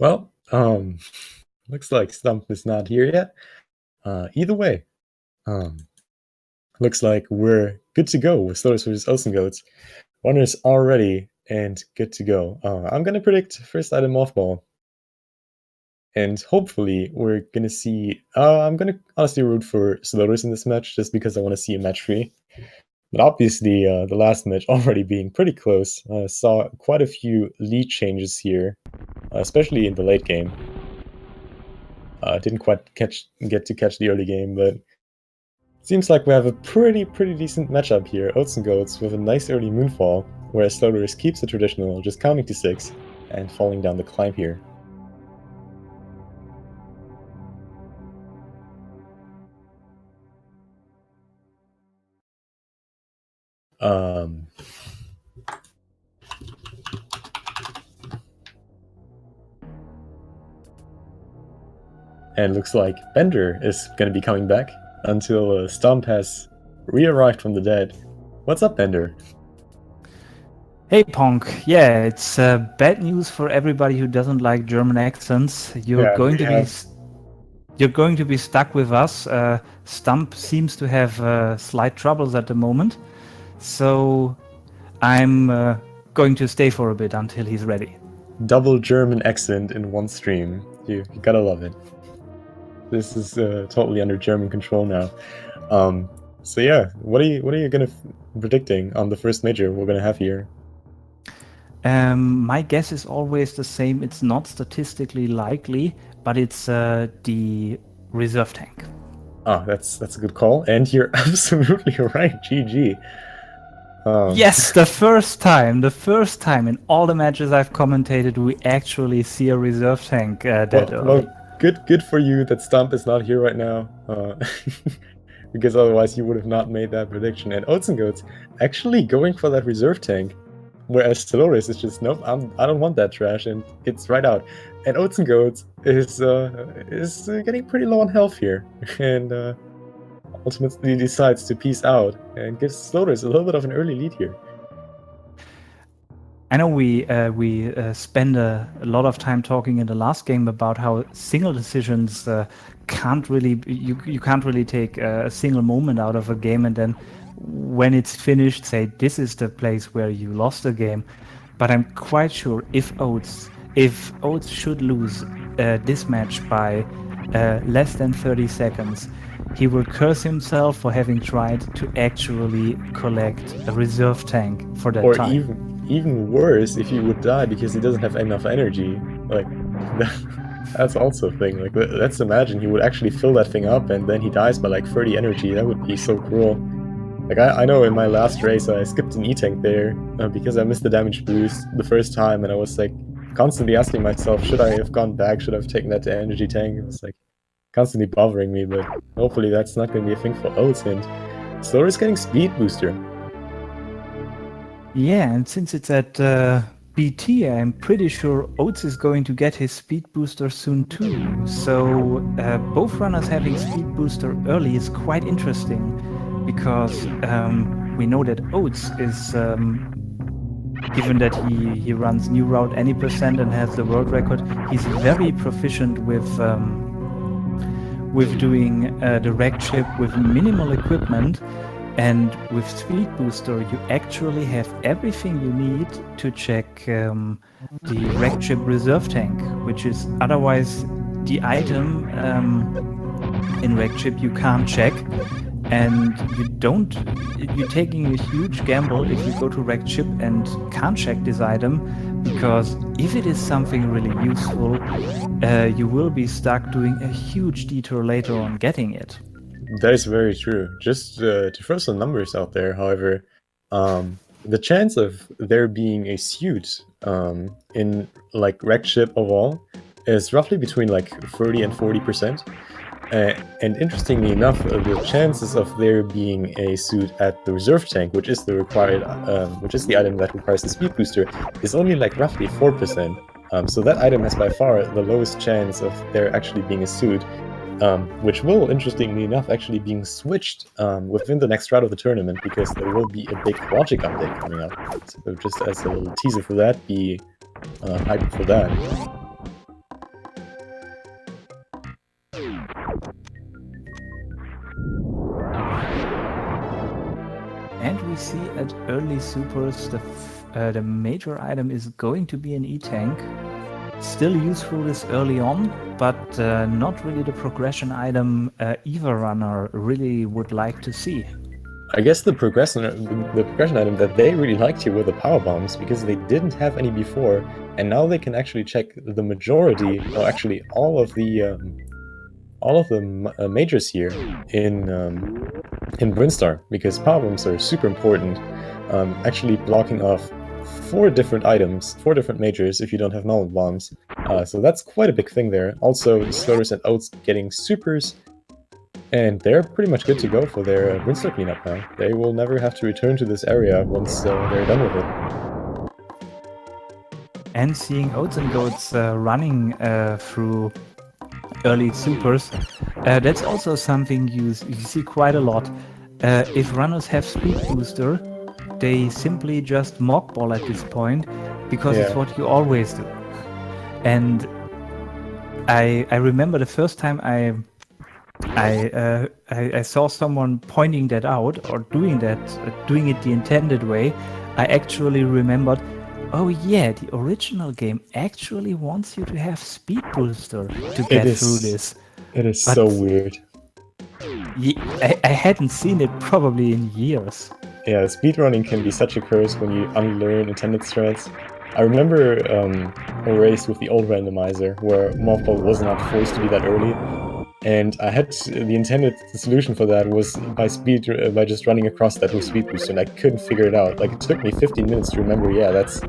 Well, looks like Stump is not here yet. Either way, um, looks like we're good to go with sloaters versus oatsngoats. Runners are ready and good to go. I'm gonna predict first item mothball, and hopefully we're gonna see. I'm gonna honestly root for sloaters in this match just because I want to see a match free. But obviously, the last match already being pretty close, saw quite a few lead changes here, especially in the late game. Didn't quite get to catch the early game, but seems like we have a pretty decent matchup here. Oatsngoats with a nice early moonfall, whereas sloaters keeps the traditional, just counting to 6 and falling down the climb here. And looks like Bender is gonna be coming back until Stump has re-arrived from the dead. What's up, Bender? Hey Ponk, yeah, it's bad news for everybody who doesn't like German accents. You're going to be stuck with us. Stump seems to have slight troubles at the moment, so I'm going to stay for a bit until he's ready. Double German accent in one stream. You gotta love it. This is totally under German control now. So yeah, what are you gonna predicting on the first major we're gonna have here? My guess is always the same. It's not statistically likely, but it's the reserve tank. Oh, that's a good call, and you're absolutely right. GG. Yes, the first time in all the matches I've commentated, we actually see a reserve tank that early. Well, good for you that Stump is not here right now, because otherwise you would have not made that prediction. And Oatsngoats actually going for that reserve tank, whereas Sloaters is just nope, I don't want that trash, and it's right out. And Oatsngoats is getting pretty low on health here, and ultimately decides to peace out and gives Sloaters a little bit of an early lead here. I know we spend a lot of time talking in the last game about how single decisions can't really you can't really take a single moment out of a game and then when it's finished say this is the place where you lost the game. But I'm quite sure if Oats should lose this match by less than 30 seconds, he will curse himself for having tried to actually collect a reserve tank for that time. Or even worse, if he would die because he doesn't have enough energy. Like, that's also a thing. Like, let's imagine he would actually fill that thing up and then he dies by like 30 energy. That would be so cruel. Like, I know in my last race I skipped an E-tank there because I missed the damage boost the first time, and I was like constantly asking myself, should I have gone back? Should I have taken that to energy tank? It was like constantly bothering me, but hopefully that's not going to be a thing for Oats, and Sloater's getting speed booster. Yeah, and since it's at BT, I'm pretty sure Oats is going to get his speed booster soon too. So both runners having speed booster early is quite interesting because we know that Oats is, given that he runs new route any percent and has the world record, he's very proficient with doing the rec chip with minimal equipment. And with Speed Booster, you actually have everything you need to check the Wreck Chip Reserve Tank, which is otherwise the item in Wreck Chip you can't check. And you're taking a huge gamble if you go to Wreck Chip and can't check this item, because if it is something really useful, you will be stuck doing a huge detour later on getting it. That is very true. Just to throw some numbers out there, however, the chance of there being a suit in like wreck ship overall is roughly between like 30 and 40%. And interestingly enough, the chances of there being a suit at the reserve tank, which is the required, which is the item that requires the speed booster, is only like roughly 4%. So that item has by far the lowest chance of there actually being a suit. Which will, interestingly enough, actually being switched within the next round of the tournament, because there will be a big logic update coming up. So just as a little teaser for that, be hyped for that. And we see at early supers the major item is going to be an E-Tank. Still useful this early on, but not really the progression item either runner really would like to see. I guess the progression item that they really liked here were the power bombs, because they didn't have any before, and now they can actually check the majority, or actually all of the majors here in Brinstar, because power bombs are super important. Actually blocking off 4 different items, 4 different majors if you don't have normal bombs. So that's quite a big thing there. Also, sloaters and oats getting supers. And they're pretty much good to go for their Brinstar cleanup now. They will never have to return to this area once they're done with it. And seeing oats and goats running through early supers, that's also something you see quite a lot. If runners have speed booster, they simply just mockball at this point, because it's what you always do. And I remember the first time I saw someone pointing that out, or doing it the intended way. I actually remembered, oh yeah, the original game actually wants you to have speed booster to get through this. It is so weird. I hadn't seen it probably in years. Yeah, speedrunning can be such a curse when you unlearn intended strats. I remember a race with the old randomizer where mockball was not forced to be that early. And I had the intended solution for that was by just running across that with speed booster, and I couldn't figure it out. Like, it took me 15 minutes to remember, yeah, that's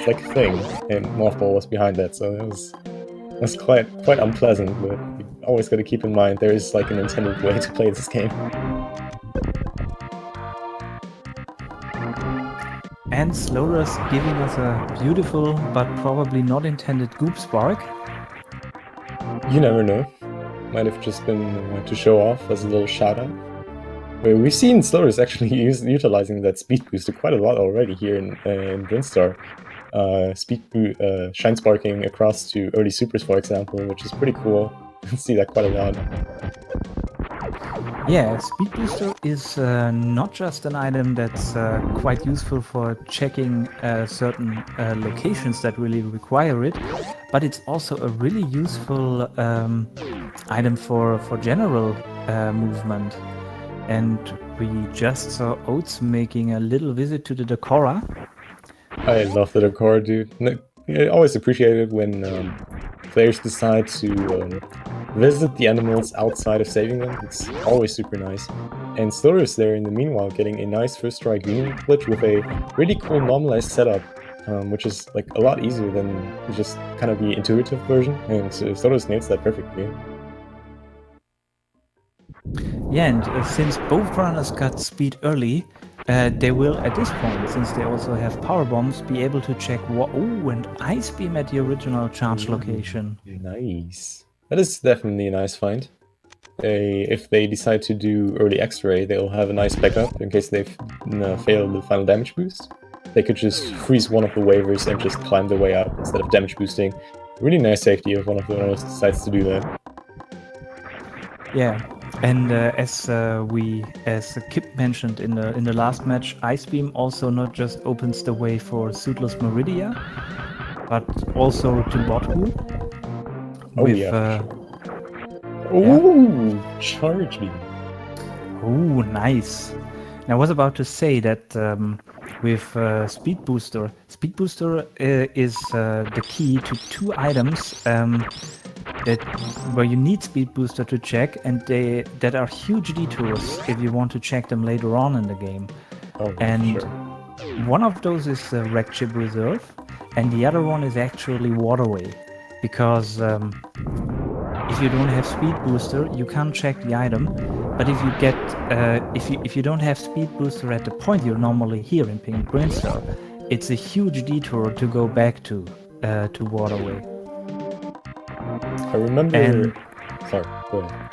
like a thing, and Mothball was behind that, so it was quite unpleasant, but you always got to keep in mind there is like an intended way to play this game. And Sloaters giving us a beautiful but probably not intended goop spark. You never know. Might have just been to show off as a little shout out. We've seen Sloaters actually utilizing that speed booster quite a lot already here in Brinstar. Shine sparking across to early supers, for example, which is pretty cool. You can see that quite a lot. Yeah, speed booster is not just an item that's quite useful for checking certain locations that really require it, but it's also a really useful item for general movement. And we just saw Oats making a little visit to the Decora. I love the Decora, dude. I always appreciate it when players decide to visit the animals outside of saving them. It's always super nice. And Sloaters there, in the meanwhile, getting a nice first try green glitch with a really cool normalized setup, which is like a lot easier than just kind of the intuitive version. And Sloaters nails that perfectly. Yeah, and since both runners got speed early, they will, at this point, since they also have power bombs, be able to check and Ice Beam at the original charge location. Nice. That is definitely a nice find. If they decide to do early X-ray, they'll have a nice backup in case they fail the final damage boost. They could just freeze one of the waivers and just climb their way up instead of damage boosting. Really nice safety if one of the runners decides to do that. Yeah. And as Kip mentioned in the last match, Ice Beam also not just opens the way for suitless Meridia, but also to Bothu. Charge me! Oh, nice. And I was about to say that with Speed Booster is the key to 2 items where you need Speed Booster to check, and that are huge detours if you want to check them later on in the game. One of those is the Wreck Chip Reserve, and the other one is actually Waterway, because if you don't have Speed Booster, you can't check the item. But if you get if you don't have Speed Booster at the point you're normally here in Pink Brinstar, it's a huge detour to go back to Waterway. I remember. Sorry, go ahead.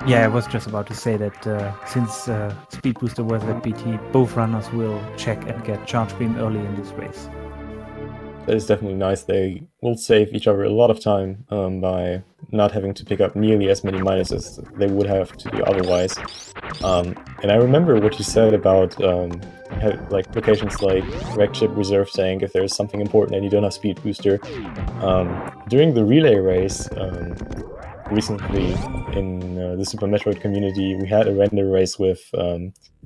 Yeah, I was just about to say that since Speed Booster was at BT, both runners will check and get Charge Beam early in this race. That is definitely nice. They will save each other a lot of time by not having to pick up nearly as many minus as they would have to do otherwise. And I remember what you said about like locations like Wreck Ship Reserve Tank, if there's something important and you don't have Speed Booster. During the relay race recently in the Super Metroid community, we had a random race with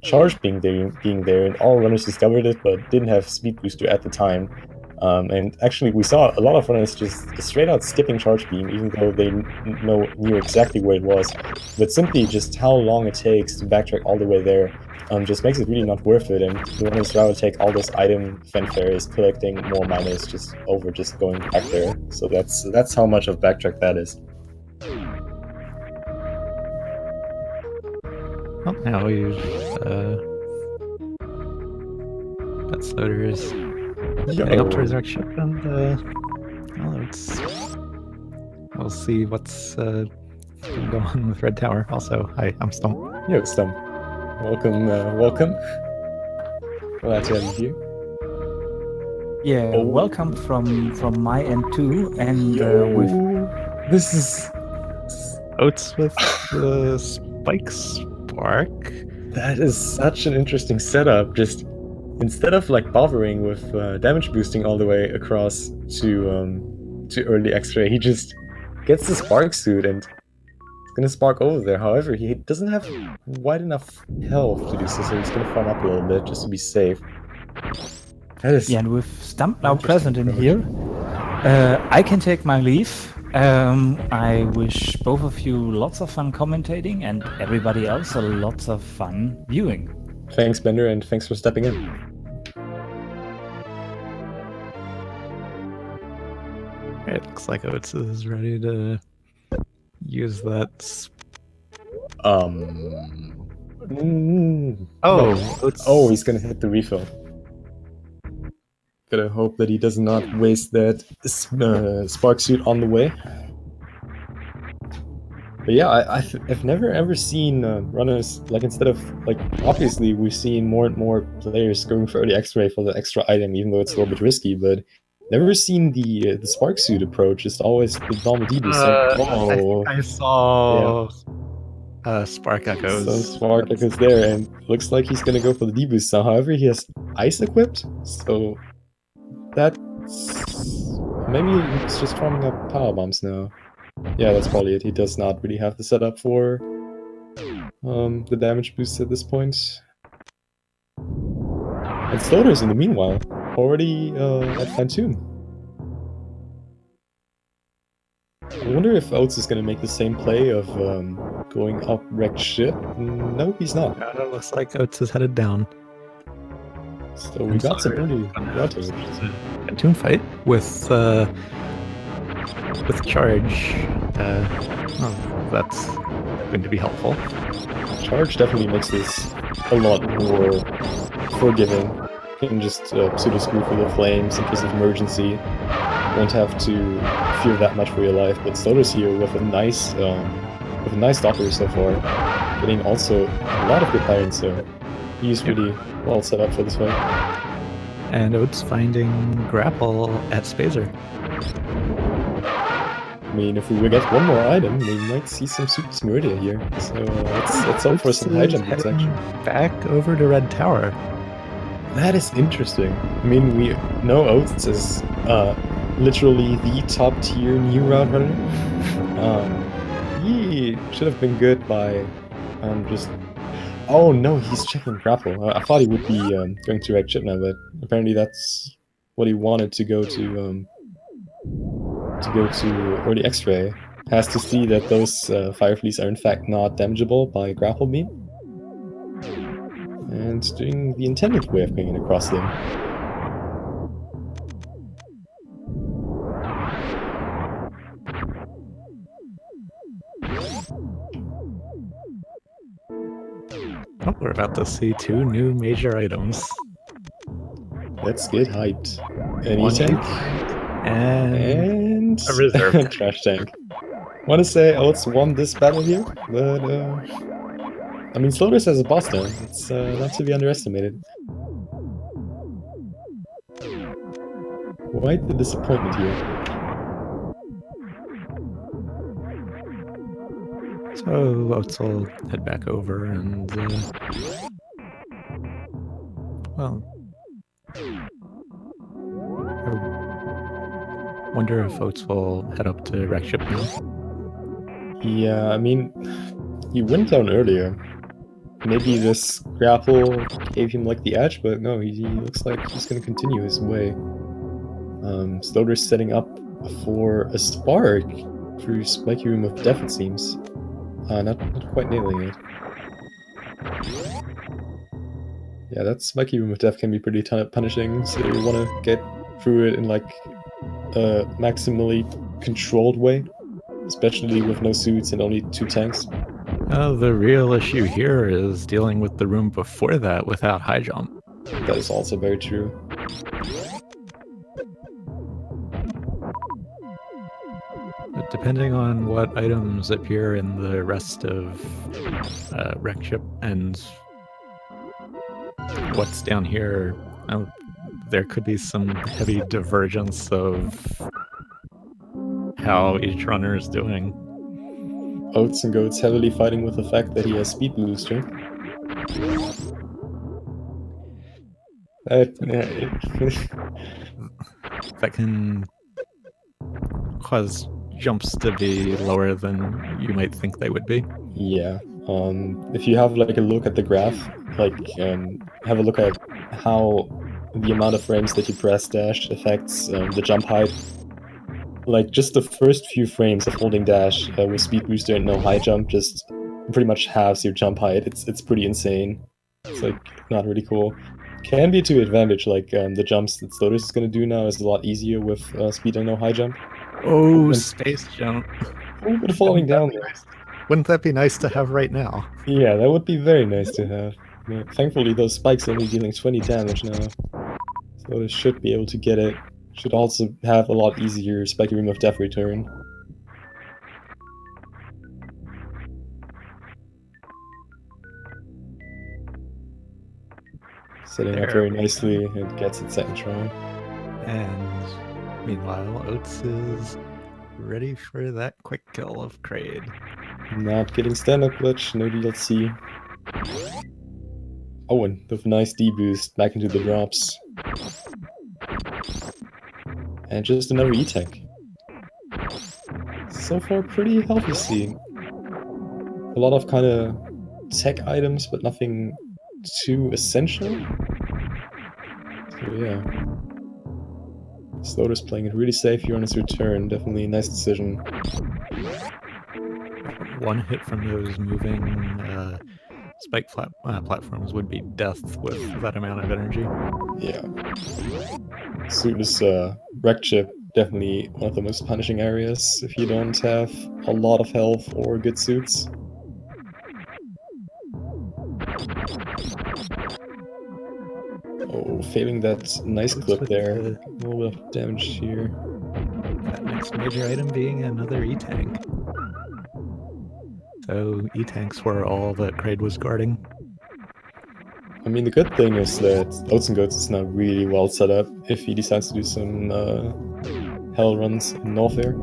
Charge being there, and all runners discovered it but didn't have Speed Booster at the time. And actually, we saw a lot of runners just straight out skipping Charge Beam, even though they knew exactly where it was. But simply just how long it takes to backtrack all the way there just makes it really not worth it. And the runners rather take all those item fanfares, collecting more minus just over just going back there. So that's how much of backtrack that is. Well, now we've got Sloaters heading up towards our ship, and well, we'll see what's going to go on with Red Tower. Also, hi, I'm Stump. Yo, Stump. Welcome, welcome. Glad to have you here. Yeah, welcome from my end too, and this is Oats with the Spike Spark. That is such an interesting setup. Just instead of like bothering with damage boosting all the way across to early X-ray, he just gets the spark suit and it's gonna spark over there. However, he doesn't have wide enough health to do so, so he's gonna farm up a little bit just to be safe. That is and with Stump now present in here, I can take my leave. I wish both of you lots of fun commentating and everybody else lots of fun viewing. Thanks, Bender, and thanks for stepping in. It looks like Oats is ready to use that. Oh, he's gonna hit the refill. Gotta hope that he does not waste that spark suit on the way. But yeah, I've never ever seen runners, like, instead of, like, obviously we've seen more and more players going for the X-ray for the extra item, even though it's a little bit risky, but never seen the spark suit approach. It's always the normal D-boost. I saw Spark Echoes. Some Spark Echoes there, and looks like he's gonna go for the D-boost now. However, he has Ice equipped, so that's... maybe he's just farming up power bombs now. Yeah, that's probably it. He does not really have the setup for the damage boost at this point. And Sloaters, in the meanwhile, already at Phantom. I wonder if Oats is going to make the same play of going up wrecked ship. No, he's not. It looks like Oats is headed down. So we got some pretty relative. Phantom fight with Charge. That's going to be helpful. Charge definitely makes this a lot more forgiving. You can just pseudo screw for the flames in case of emergency. Won't have to fear that much for your life. But Sloaters here with a nice docker so far, getting also a lot of good irons, so he's really well set up for this fight. And Oats finding Grapple at Spazer. I mean, if we get one more item, we might see some Super Meridia here. So let's hope for some high jump protection. Back over to Red Tower. That is interesting. I mean, we know Oats is literally the top tier new route runner. He should have been good by just... Oh no, he's checking Grapple. I thought he would be going to Wreck Ship now, but apparently that's what he wanted to go to early X-ray. Has to see that those Fire Fleas are in fact not damageable by Grapple Beam. And doing the intended way of going across them. Oh, we're about to see two new major items. Let's get hyped. Any One tank? And a reserve trash tank. Want to say Oats won this battle here, but I mean, Sloaters has a boss down. It's not to be underestimated. quite the disappointment here. So Oats will head back over and, well, I wonder if Oats will head up to wreck ship now. Yeah, I mean, he went down earlier. Maybe this grapple gave him like the edge, but no, he looks like he's gonna continue his way. Sloater's setting up for a spark through Spiky Room of Death, it seems. Not quite nailing it. Yeah, that Spiky Room of Death can be pretty punishing, so you want to get through it in like a maximally controlled way, especially with no suits and only 2 tanks. The real issue here is dealing with the room before that without high jump. That is also very true. But depending on what items appear in the rest of wreck ship and what's down here, there could be some heavy divergence of how each runner is doing. oatsngoats heavily fighting with the fact that he has speed booster. That can cause jumps to be lower than you might think they would be. Yeah. If you have like a look at the graph, like have a look at how the amount of frames that you press dash affects the jump height. Like just the first few frames of holding dash with speed booster and no high jump just pretty much halves your jump height. It's pretty insane. It's like not really cool. Can be to advantage, like the jumps that Sloaters is gonna do now is a lot easier with speed and no high jump. Oh, space jump. Oh, but falling down there. Wouldn't that be nice to have right now? Yeah, that would be very nice to have. Yeah, thankfully, those spikes are only dealing 20 damage now. So they should be able to get it. Should also have a lot easier Spiky Room of Death return. Setting up very nicely, it gets its second try. And meanwhile, Oats is ready for that quick kill of Kraid. Not getting stand-up glitch, no DLC. Oh, and with a nice D-boost back into the drops. And just another E-tank. So far, pretty healthy scene. A lot of kind of tech items, but nothing too essential. So yeah. Sloater's playing it really safe here on his return. Definitely a nice decision. One hit from those moving spike platforms would be death with that amount of energy. Yeah. Suitless wreck chip, definitely one of the most punishing areas if you don't have a lot of health or good suits. Oh, failing that nice clip there. A little bit of damage here. That next major item being another E-tank. So E-tanks were all that Kraid was guarding. I mean, the good thing is that oatsngoats is now really well set up if he decides to do some hell runs in Norfair.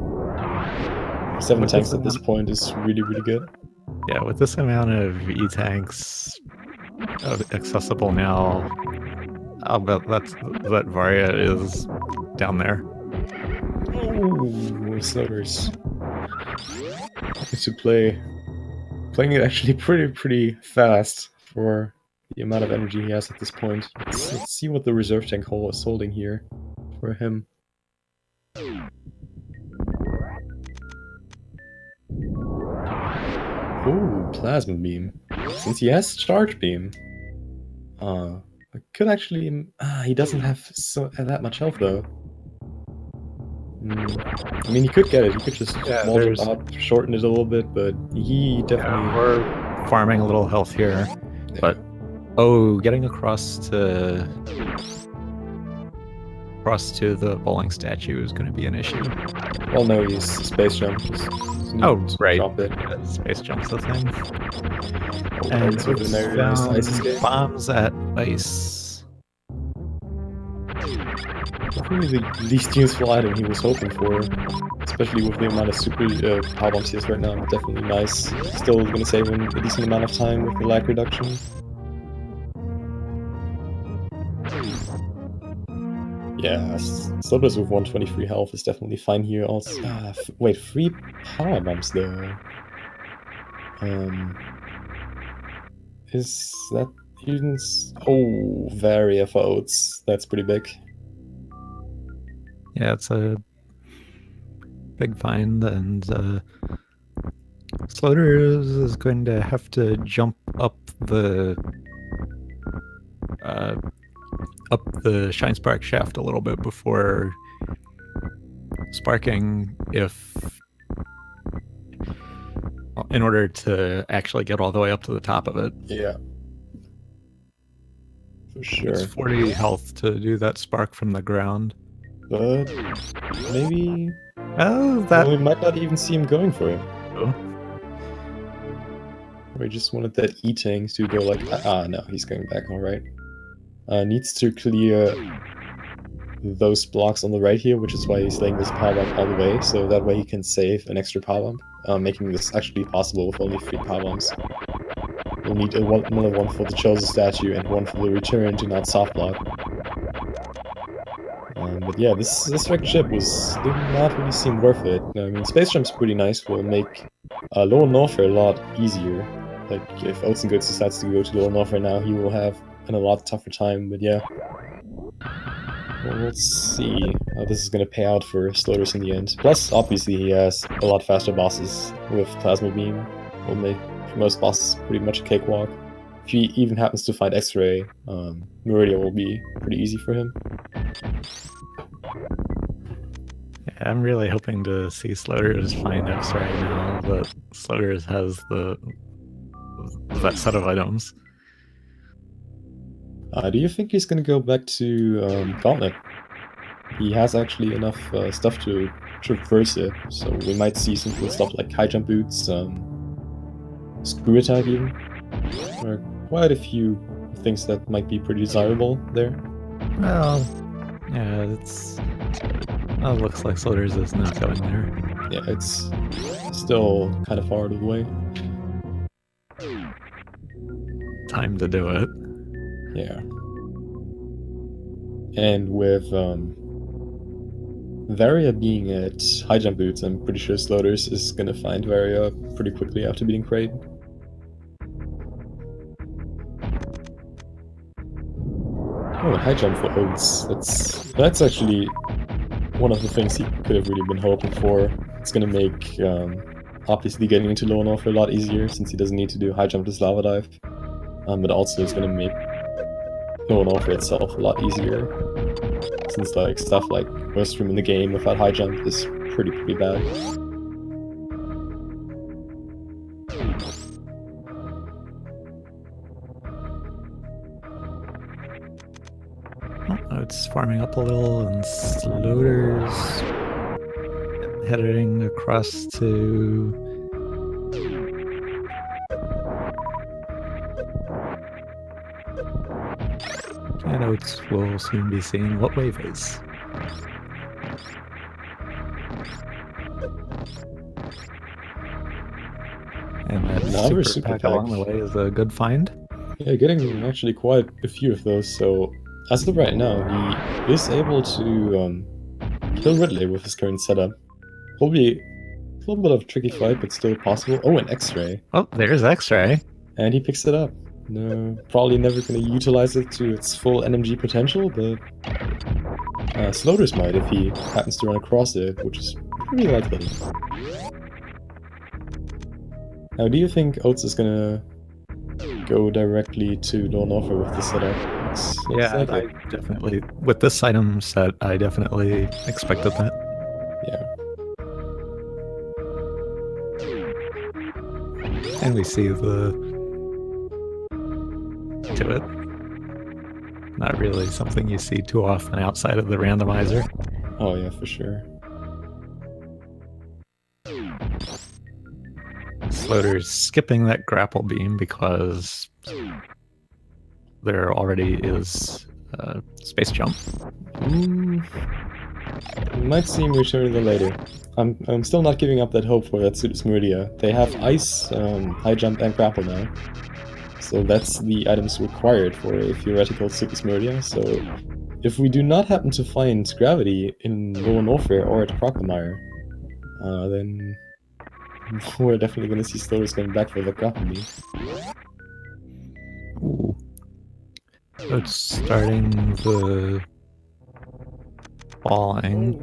7 tanks at this point is really, really good. Yeah, with this amount of E-tanks accessible now, I'll bet that Varia is down there. Oh, Sloaters. To playing it actually pretty fast for the amount of energy he has at this point. Let's see what the reserve tank hole is holding here for him. Ooh, plasma beam. Since he has charge beam, it could actually. He doesn't have that much health though. I mean, he could get it. He could just wall jump up, shorten it a little bit, but he definitely. Yeah, we're farming a little health here, but getting across to the bowling statue is going to be an issue. Well, no, he's space jump. Oh, right. Drop it. Yeah, space jump's the thing. And it's bombs at ice. Probably the least useful item he was hoping for, especially with the amount of super power bombs he has right now. Definitely nice. Still gonna save him a decent amount of time with the lag reduction. Yeah, Sloaters with 123 health is definitely fine here. Also, wait, 3 power bombs though. Is that even? Oh, Varia for Oats. That's pretty big. Yeah, it's a big find, and Sloaters is going to have to jump up the Shine Spark shaft a little bit before sparking, in order to actually get all the way up to the top of it. Yeah, for sure. It's 40 health to do that spark from the ground. But maybe we might not even see him going for it. Oh. Or he just wanted that eating to go like, no, he's going back, alright. Needs to clear those blocks on the right here, which is why he's laying this power bomb all the way, so that way he can save an extra power bomb, making this actually possible with only 3 power bombs. We'll need another one for the chosen statue and one for the return to not soft block. But yeah, this wrecked ship did not really seem worth it. I mean, Space Jump's pretty nice, will make Lower Norfair a lot easier. Like, if oatsngoats decides to go to Lower Norfair now, he will have a lot tougher time, but yeah. Well, let's see how this is going to pay out for Sloaters in the end. Plus, obviously, he has a lot faster bosses with Plasma Beam. Will make most bosses pretty much a cakewalk. If he even happens to find X-Ray, Meridia will be pretty easy for him. Yeah, I'm really hoping to see Sloaters find X-Ray now that Sloaters has that set of items. Do you think he's going to go back to Gauntlet? He has actually enough stuff to traverse it, so we might see some cool stuff like high jump boots, screw attack even. There are quite a few things that might be pretty desirable there. Well, yeah, it looks like Sloaters is not going there. Yeah, it's still kind of far out of the way. Time to do it. Yeah. And with Varia being at high jump boots, I'm pretty sure Sloaters is gonna find Varia pretty quickly after beating Kraid. Oh, high jump for Oats. That's actually one of the things he could have really been hoping for. It's gonna make obviously getting into Lower Norfair a lot easier since he doesn't need to do high jump to lava dive. But also it's gonna make Lower Norfair itself a lot easier, since like stuff like worst room in the game without high jump is pretty bad. It's farming up a little, and Sloaters heading across to and Oats will soon be seeing what wave is. And that super pack along the way is a good find. Yeah, getting actually quite a few of those, so as of right now, he is able to kill Ridley with his current setup. Probably a little bit of a tricky fight, but still possible. Oh, an X-Ray. Oh, there's X-Ray. And he picks it up. No, probably never going to utilize it to its full NMG potential, but Sloaters might if he happens to run across it, which is pretty likely. Now, do you think Oats is gonna go directly to Lower Norfair with this setup? Yeah, I definitely, with this item set, I definitely expected that. Yeah. And we see the to it. Not really something you see too often outside of the randomizer. Oh yeah, for sure. Sloaters skipping that grapple beam because there already is space jump. We might see him return to later. I'm still not giving up that hope for that Sloaters Meridia. They have ice, high jump, and grapple now. So that's the items required for a theoretical Sloaters Meridia. So if we do not happen to find gravity in Lower Norfair or at Crocomire, then we're definitely going to see sloaters going back for the grapple beam. Ooh. So it's starting the falling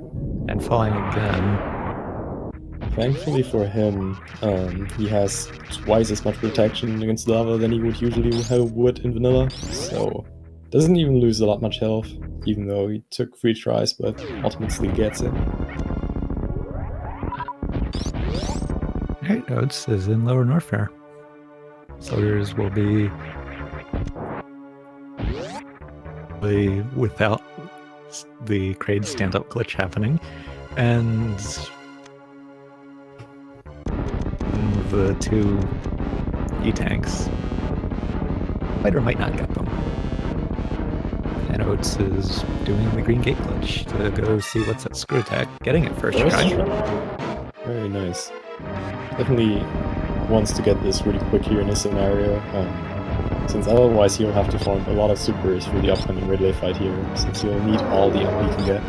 and falling again. Thankfully for him, he has twice as much protection against lava than he would usually would in vanilla, so doesn't even lose a lot much health, even though he took 3 tries, but ultimately gets it. Right, Oats is in Lower Norfair. Sloaters will be without the Kraid stand-up glitch happening, and the 2 E-tanks might or might not get them. And Oats is doing the green gate glitch to go see what's at Screw Attack, getting it first try. Very nice. Definitely wants to get this really quick here in this scenario, since otherwise he'll have to farm a lot of supers for the upcoming Ridley fight here, since he'll need all the ammo he can get.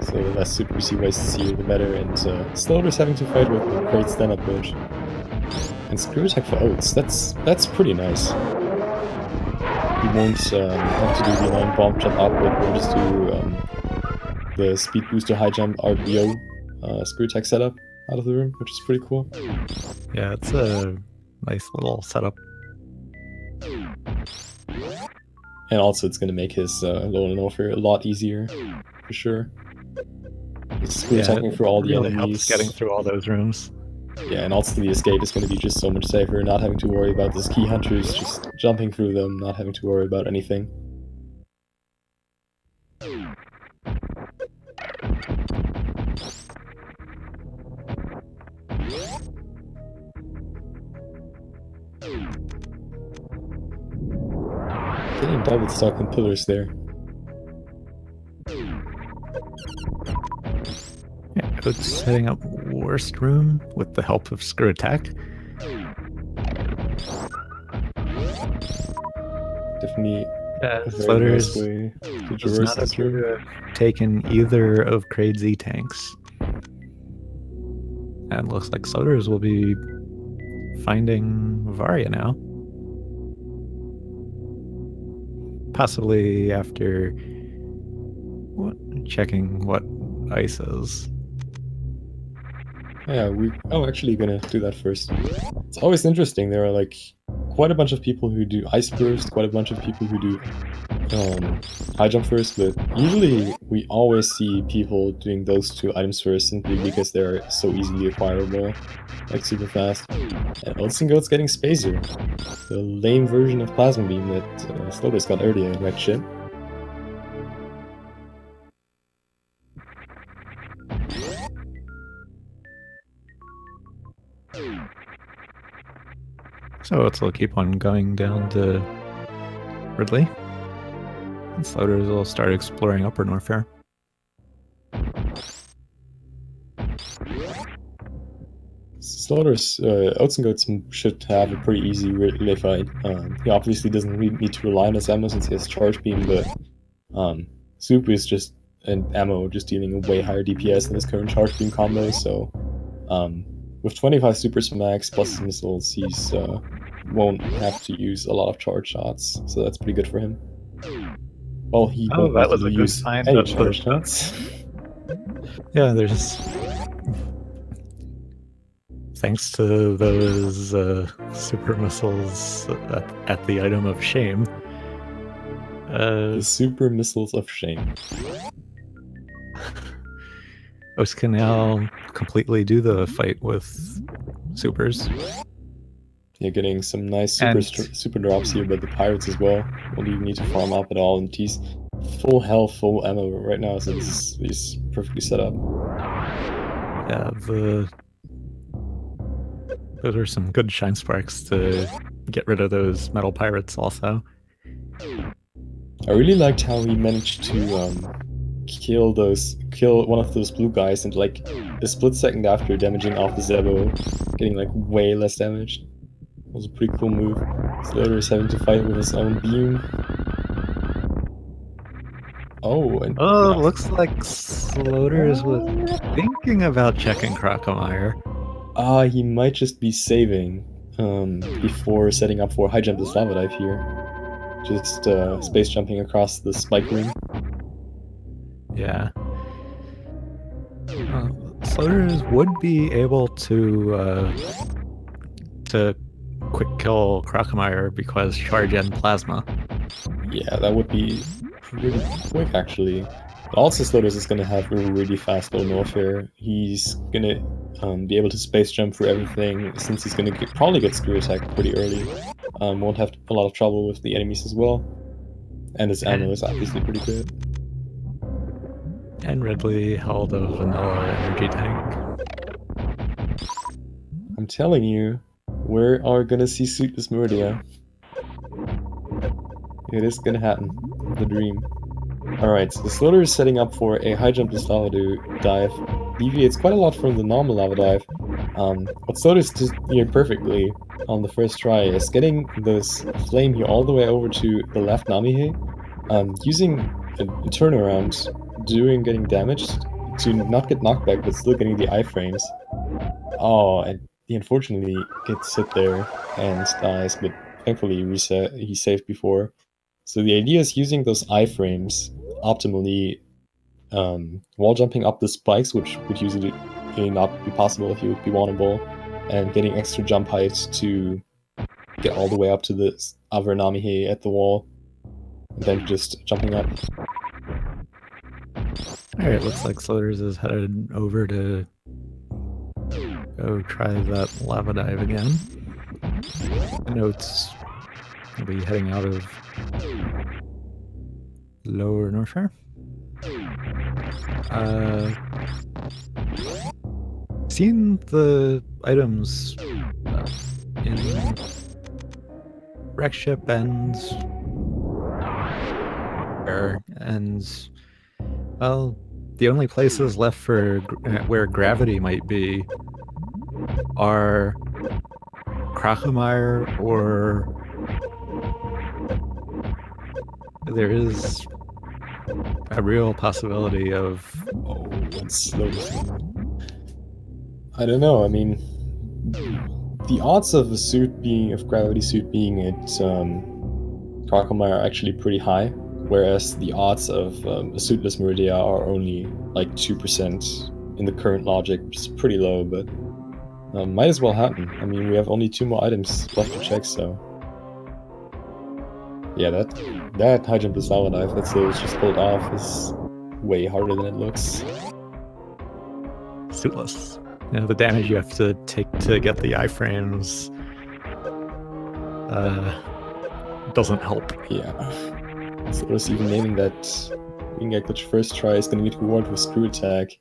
So the less supers he wastes here, the better, and Sloaters having to fight with a great stand-up glitch. And Screw Attack for Oats, that's pretty nice. He won't have to do the annoying bomb jump up, but will just do the speed booster high jump RBO Screw Attack setup out of the room, which is pretty cool. Yeah, it's a nice little setup. And also it's going to make his Lower Norfair a lot easier, for sure. Screw attacking through all the really enemies. Helps getting through all those rooms. Yeah, and also the escape is going to be just so much safer, not having to worry about those key hunters, just jumping through them, not having to worry about anything. Getting double stuck on pillars there. Yeah, Oats setting up worst room with the help of Screw Attack. Definitely a very Sloaters nice way to does traverse not this appear room. to have taken either of Kraid's E-tanks. And looks like Sloaters will be finding Varia now. Possibly after checking what ice is. Yeah, I'm actually gonna do that first. It's always interesting. There are like quite a bunch of people who do ice first, quite a bunch of people who do high jump first, but usually we always see people doing those 2 items first simply because they're so easily acquirable, like super fast. And oatsngoats getting Spacer, the lame version of Plasma Beam that Sloaters got earlier in Red Ship. So it'll keep on going down to Ridley. And Sloaters will start exploring Upper Norfair. Sloaters, oatsngoats should have a pretty easy Ridley fight. He obviously doesn't really need to rely on his ammo since he has Charge Beam, but Super is just an ammo just dealing a way higher DPS than his current Charge Beam combo, so with 25 supers max plus his missiles, he's won't have to use a lot of charge shots, so that's pretty good for him. Well, he won't have to use any charge shots. Yeah, there's... Thanks to those super missiles at the item of shame. The super missiles of shame. Oats can now completely do the fight with supers. Yeah, getting some nice super drops here, but the pirates as well. Won't even need to farm up at all, and he's full health, full ammo right now, so he's perfectly set up. Yeah, those are some good shine sparks to get rid of those metal pirates also. I really liked how he managed to kill one of those blue guys and like a split second after damaging off the Zebo, getting like way less damage. It was a pretty cool move. Sloater is having to fight with his own beam. Oh, and Oh, looks like Sloaters was thinking about checking Crocomire. He might just be saving before setting up for high jump this lava dive here. Just space jumping across the spike ring. Yeah. Sloaters would be able to quick kill Crocomire because charge and plasma. Yeah, that would be pretty quick actually. But also Sloaters is gonna have a really fast little Norfair. He's gonna be able to space jump through everything since he's gonna probably get screw attacked pretty early. Won't have a lot of trouble with the enemies as well. And his ammo is obviously pretty good. And Ridley held a vanilla energy tank. I'm telling you, we are gonna see Suitless Meridia. It is gonna happen. The dream. Alright, so the Sloater is setting up for a high jump lava dive. Deviates quite a lot from the normal lava dive. What Sloater's just here perfectly on the first try is getting this flame here all the way over to the left Namihe, using a turnaround, getting damaged to not get knocked back but still getting the iframes. Oh, and he unfortunately gets hit there and dies, but thankfully he saved before. So the idea is using those iframes optimally, wall jumping up the spikes, which would usually not be possible if you would be vulnerable, and getting extra jump height to get all the way up to the other Namihe at the wall, and then just jumping up. Alright, looks like Sloaters is headed over to go try that lava dive again. Notes will be heading out of Lower Norfair. Seeing the items in wreck ship and well, the only places left for where gravity might be are Crocomire, or there is a real possibility of I don't know. I mean, the odds of gravity suit being at Crocomire are actually pretty high, whereas the odds of a suitless Meridia are only like 2% in the current logic, which is pretty low, but might as well happen. I mean, we have only 2 more items left to check, so yeah, that high jump lava dive that Sloaters just pulled off is way harder than it looks. Suitless. You know, the damage you have to take to get the iframes doesn't help. Yeah. Sloaters even naming that being a glitch first try is going to get rewarded with screw attack,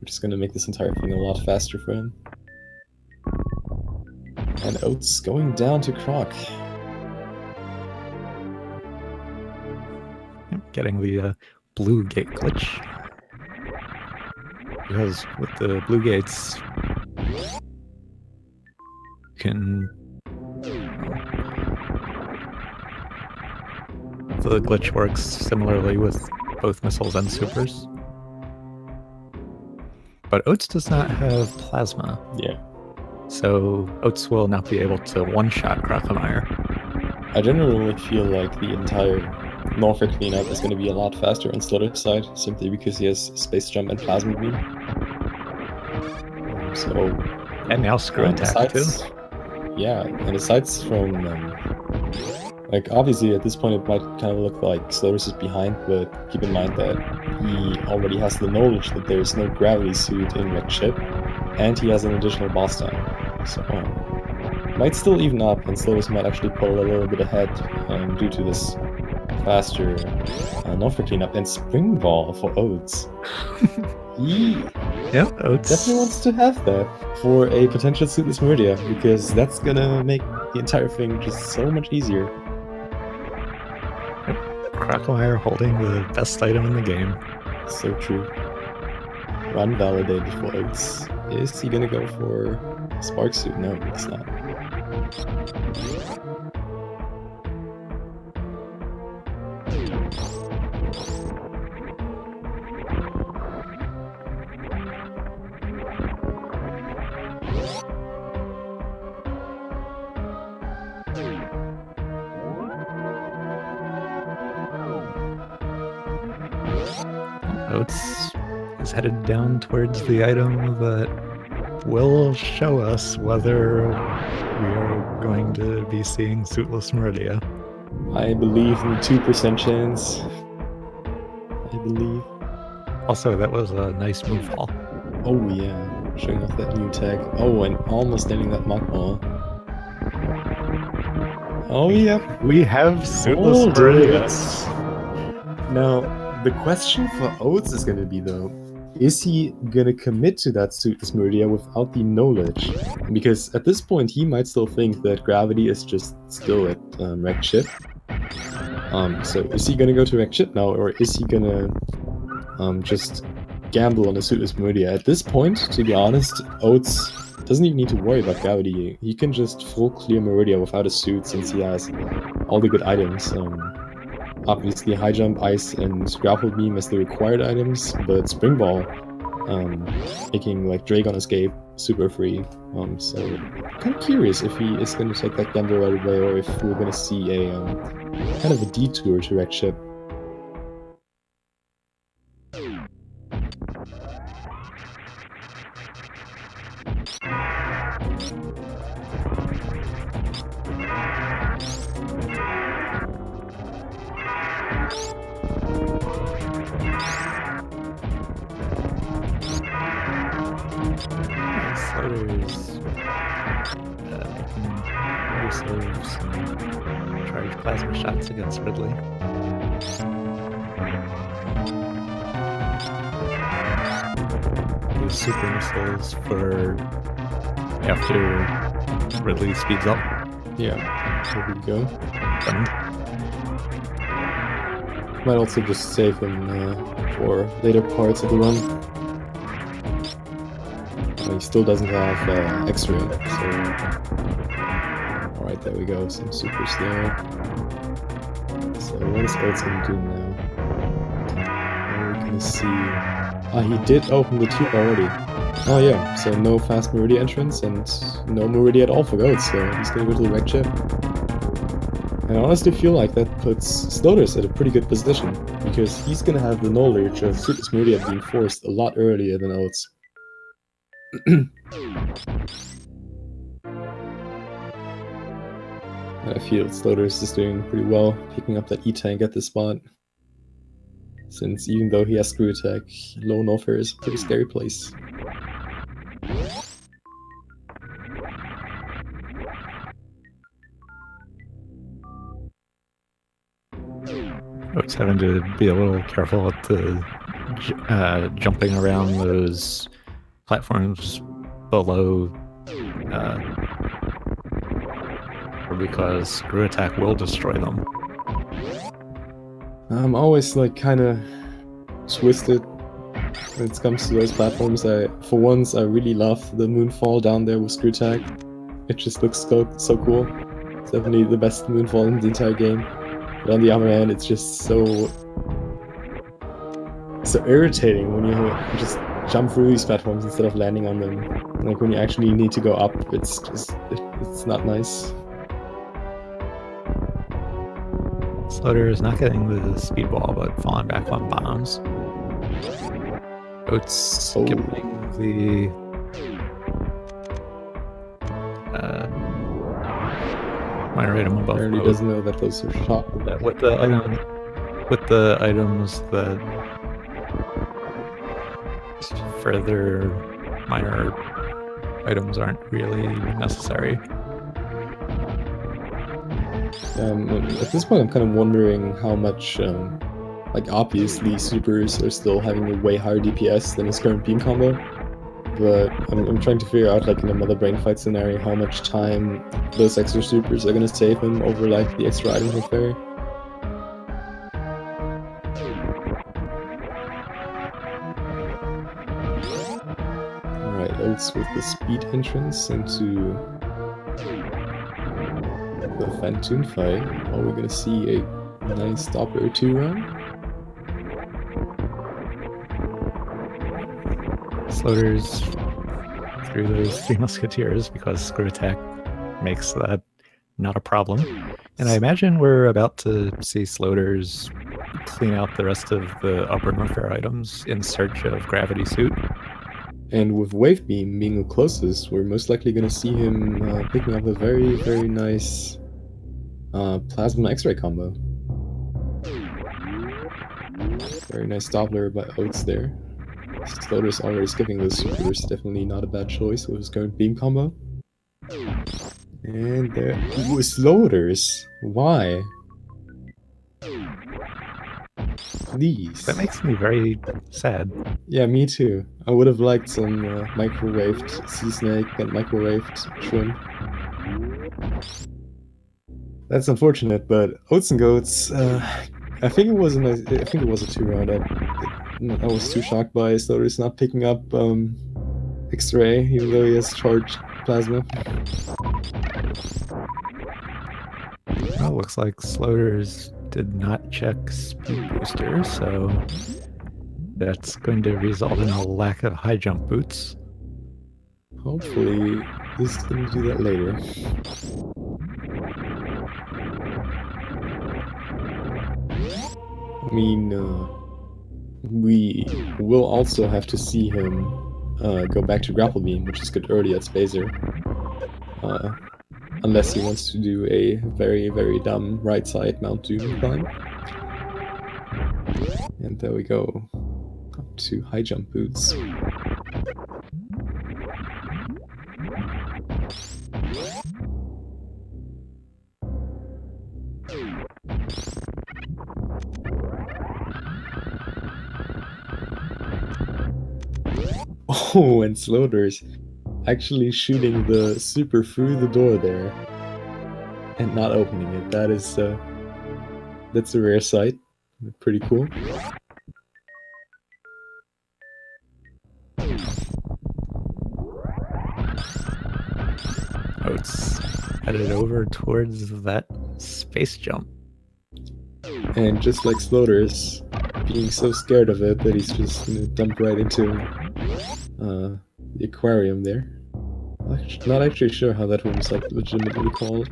which is going to make this entire thing a lot faster for him. And Oats going down to Croc. Getting the blue gate glitch. Because with the blue gates, you can... the glitch works similarly with both missiles and supers. But Oats does not have plasma. Yeah. So Oats will not be able to one-shot Crocomire. I generally feel like the entire Norfair cleanup is going to be a lot faster on Sloater's side, simply because he has Space Jump and Plasma Beam. And now Screw Attack too. Yeah, and aside from like obviously at this point it might kind of look like Sloaters is behind, but keep in mind that he already has the knowledge that there's no gravity suit in Wreck Ship, and he has an additional boss down. So might still even up, and Sloaters might actually pull a little bit ahead due to this faster Norfair cleanup and Spring Ball for Oats. Yep, Oats definitely wants to have that for a potential suitless Meridia, because that's gonna make the entire thing just so much easier. Crocomire holding the best item in the game. So true. Unvalidated votes. Is he gonna go for Spark Suit? No, it's not. Oats is headed down towards the item that will show us whether we are going to be seeing Suitless Meridia. I believe in 2% chance. I believe. Also, that was a nice move fall. Oh yeah, showing off that new tag. Oh, and almost ending that mock ball. Oh yep. We have Suitless Hold Meridia. it. Now, the question for Oats is going to be, though, is he going to commit to that Suitless Meridia without the knowledge? Because at this point, he might still think that Gravity is just still at Wrecked Ship. So is he going to go to Wrecked Ship now, or is he going to just gamble on a Suitless Meridia? At this point, to be honest, Oats doesn't even need to worry about Gravity. He can just full clear Meridia without a suit, since he has all the good items. Obviously, High Jump, Ice, and Grapple Beam as the required items, but Spring Ball, making like Dragon Escape super free. So kind of curious if he is going to take that gamble right away, or if we're going to see a kind of a detour to Wrecked Ship. Sloaters making use of some charged plasma shots against Ridley. Use super missiles for after Ridley speeds up. Yeah, here we go. And Might also just save him for later parts of the run. He still doesn't have extra, so... Alright, there we go, some supers there. So what is Oats gonna do now? We're gonna see... Ah, he did open the tube already. Oh yeah, so no fast Meridia entrance and no Meridia at all for Oats, so he's gonna go to the Wrecked Ship. And I honestly feel like that puts Sloaters at a pretty good position, because he's gonna have the knowledge of Suitless Meridia being forced a lot earlier than Oats. I feel Sloaters is doing pretty well, picking up that E-Tank at this spot. Since even though he has Screw Attack, low Norfair is a pretty scary place. Oats having to be a little careful with the jumping around those platforms below, because Screw Attack will destroy them. I'm always like kind of twisted when it comes to those platforms. For once, I really love the Moonfall down there with Screw Attack. It just looks so cool. It's definitely the best Moonfall in the entire game. But on the other hand, it's just so irritating when you just jump through these platforms instead of landing on them. Like when you actually need to go up, it's not nice. Sloater is not getting the speedball, but falling back on bombs. Oats skipping the minor item above. Apparently doesn't know that those are shot. With the items that further minor items aren't really necessary. At this point, I'm kind of wondering how much, like obviously supers are still having a way higher DPS than his current beam combo, but I'm trying to figure out, like in a Mother Brain fight scenario, how much time those extra supers are gonna save him over like the extra item for Fairy. Alright, Oats with the speed entrance into the Phantoon fight. Are we gonna see a nice Doppler 2 run? Sloaters through those 3 musketeers because screw attack makes that not a problem. And I imagine we're about to see Sloaters clean out the rest of the upper Norfair items in search of Gravity Suit. And with Wave Beam being the closest, we're most likely going to see him picking up a very, very nice Plasma X-Ray combo. Very nice Doppler by Oats there. Sloaters already skipping those supers, definitely not a bad choice with his current beam combo. And there, ooh, Sloaters. Why? Please. That makes me very sad. Yeah, me too. I would have liked some microwaved sea snake and microwaved shrimp. That's unfortunate, but Oats and Goats. I think it was a nice. I think it was a 2-round. I was too shocked by Sloaters not picking up X-ray, even though he has charged plasma. Well, looks like Sloaters did not check speed booster, so that's going to result in a lack of high jump boots. Hopefully, he's going to do that later. I mean, we will also have to see him go back to Grapple Beam, which is good early at Spacer. Unless he wants to do a very, very dumb right side Mount Doom climb. And there we go. Up to high jump boots. Oh, and Sloaters actually shooting the super through the door there and not opening it. That is that's a rare sight. Pretty cool. Oats headed over towards that space jump. And just like Sloaters, being so scared of it that he's just gonna dump right into the aquarium there. Not actually sure how that room's like legitimately called.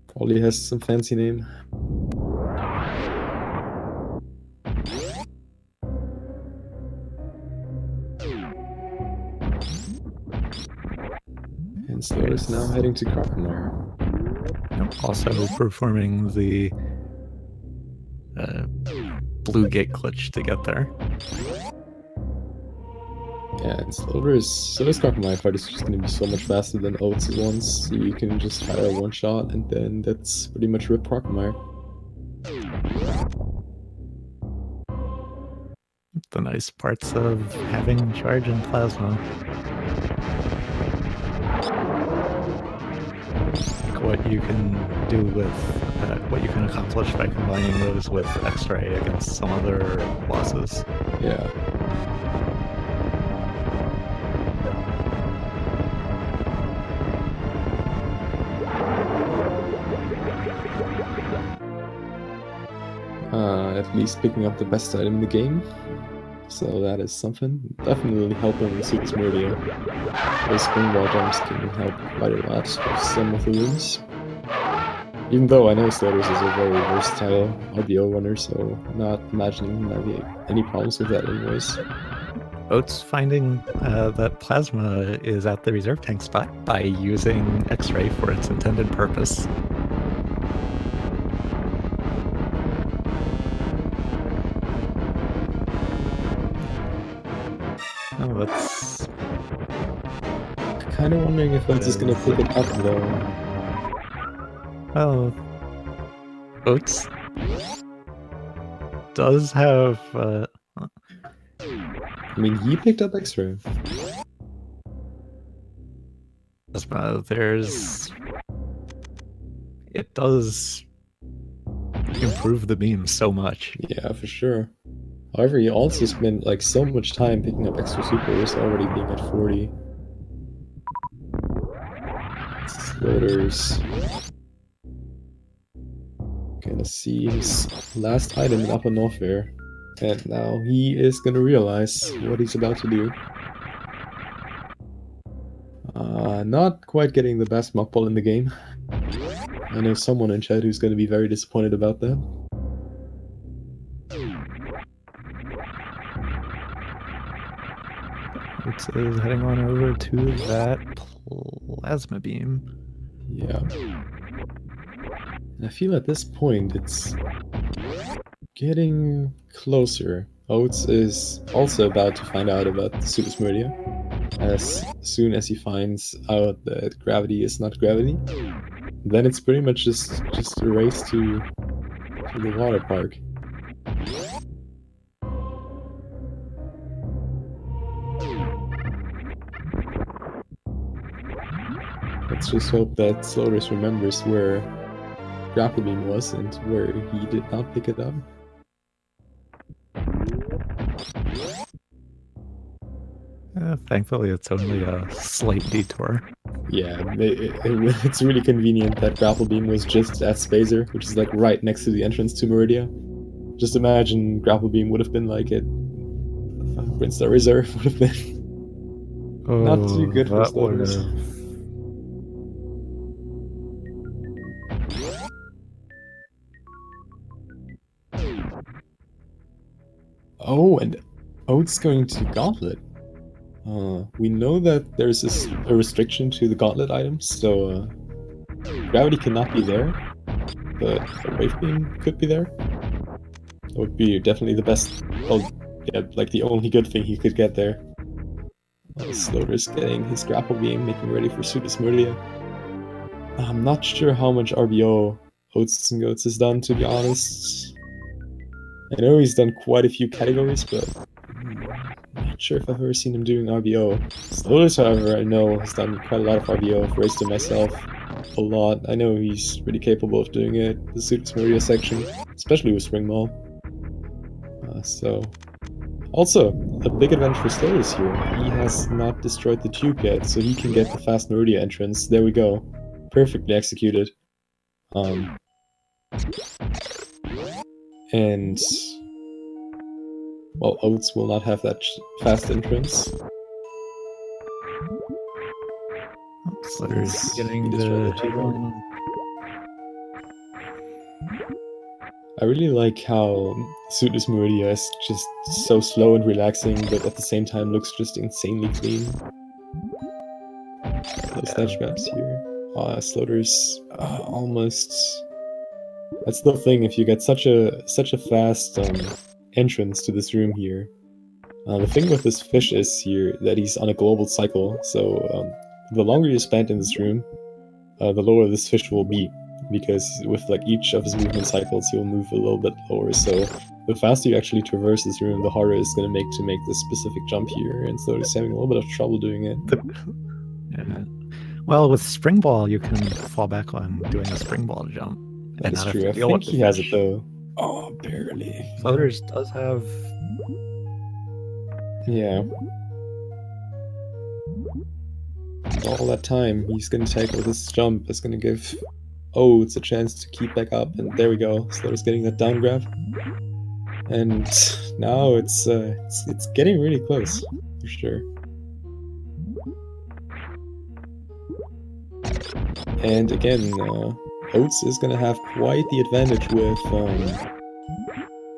Probably has some fancy name. And Sloaters now heading to Crocomire. Also performing the blue gate glitch to get there. Yeah, and Sloaters, so this Crocomire fight is just going to be so much faster than Oats' ones. So you can just fire one shot and then that's pretty much rip Crocomire. The nice parts of having charge and plasma. Like what you can do with, what you can accomplish by combining those with X-ray against some other bosses. Yeah. At least picking up the best item in the game. So that is something. Definitely helping Suits Meridia. Those spring wall jumps can help quite a lot with some of the rooms. Even though I know Sloaters is a very versatile RBO runner, so I'm not imagining there be any problems with that anyways. Oats finding that plasma is at the reserve tank spot by using X-ray for its intended purpose. Oh, that's kind of wondering if Oats is gonna pick it up though. Well, Oats does have. I mean, he picked up X-ray. There's. It does improve the beam so much. Yeah, for sure. However, he also spent like so much time picking up extra supers, already being at 40. Sloaters. Gonna see his last item in Upper Norfair. And now he is gonna realize what he's about to do. Not quite getting the best mock ball in the game. I know someone in chat who's gonna be very disappointed about that. It's heading on over to that plasma beam. Yeah. And I feel at this point it's getting closer. Oats is also about to find out about sloaters Meridia. As soon as he finds out that gravity is not gravity, then it's pretty much just a race to the water park. Let's just hope that Sloaters remembers where Grapple Beam was and where he did not pick it up. Thankfully, it's only a slight detour. Yeah, it's really convenient that Grapple Beam was just at Spacer, which is like right next to the entrance to Meridia. Also imagine Grapple Beam would have been like at Brinstar Reserve would have been not too good for Sloaters. Oh, and Oat's going to Gauntlet. We know that there's a restriction to the Gauntlet items, so Gravity cannot be there, but a Wave Beam could be there. That would be definitely the best, well, yeah, like the only good thing he could get there. Sloaters getting his Grapple Beam, making ready for sloaters Meridia. I'm not sure how much RBO oatsngoats has done, to be honest. I know he's done quite a few categories, but I'm not sure if I've ever seen him doing RBO. Sloaters, however, I know has done quite a lot of RBO. I've raced him myself a lot. I know he's pretty capable of doing it. The sloaters Meridia section, especially with Spring Mall. So, also a big advantage for Sloaters here. He has not destroyed the tube yet, so he can get the fast Meridia entrance. There we go, perfectly executed. And well, Oats will not have that fast entrance. Sloaters getting the tube. I really like how sloaters Meridia is just so slow and relaxing, but at the same time looks just insanely clean. Those stage grabs here. Sloaters almost. That's the thing. If you get such a fast entrance to this room here, the thing with this fish is here that he's on a global cycle. So the longer you spend in this room, the lower this fish will be. Because with like each of his movement cycles, he'll move a little bit lower. So the faster you actually traverse this room, the harder it's going to make this specific jump here. And so he's having a little bit of trouble doing it. Yeah. Well, with Spring Ball, you can fall back on doing a Spring Ball jump. That's true. I think he has it though. Oh, barely. Sloaters does have. Yeah. All that time he's going to take with this jump is going to give Oats a chance to keep back up, and there we go. Sloaters getting that down grab, and now it's getting really close for sure. And again, Oats is gonna have quite the advantage with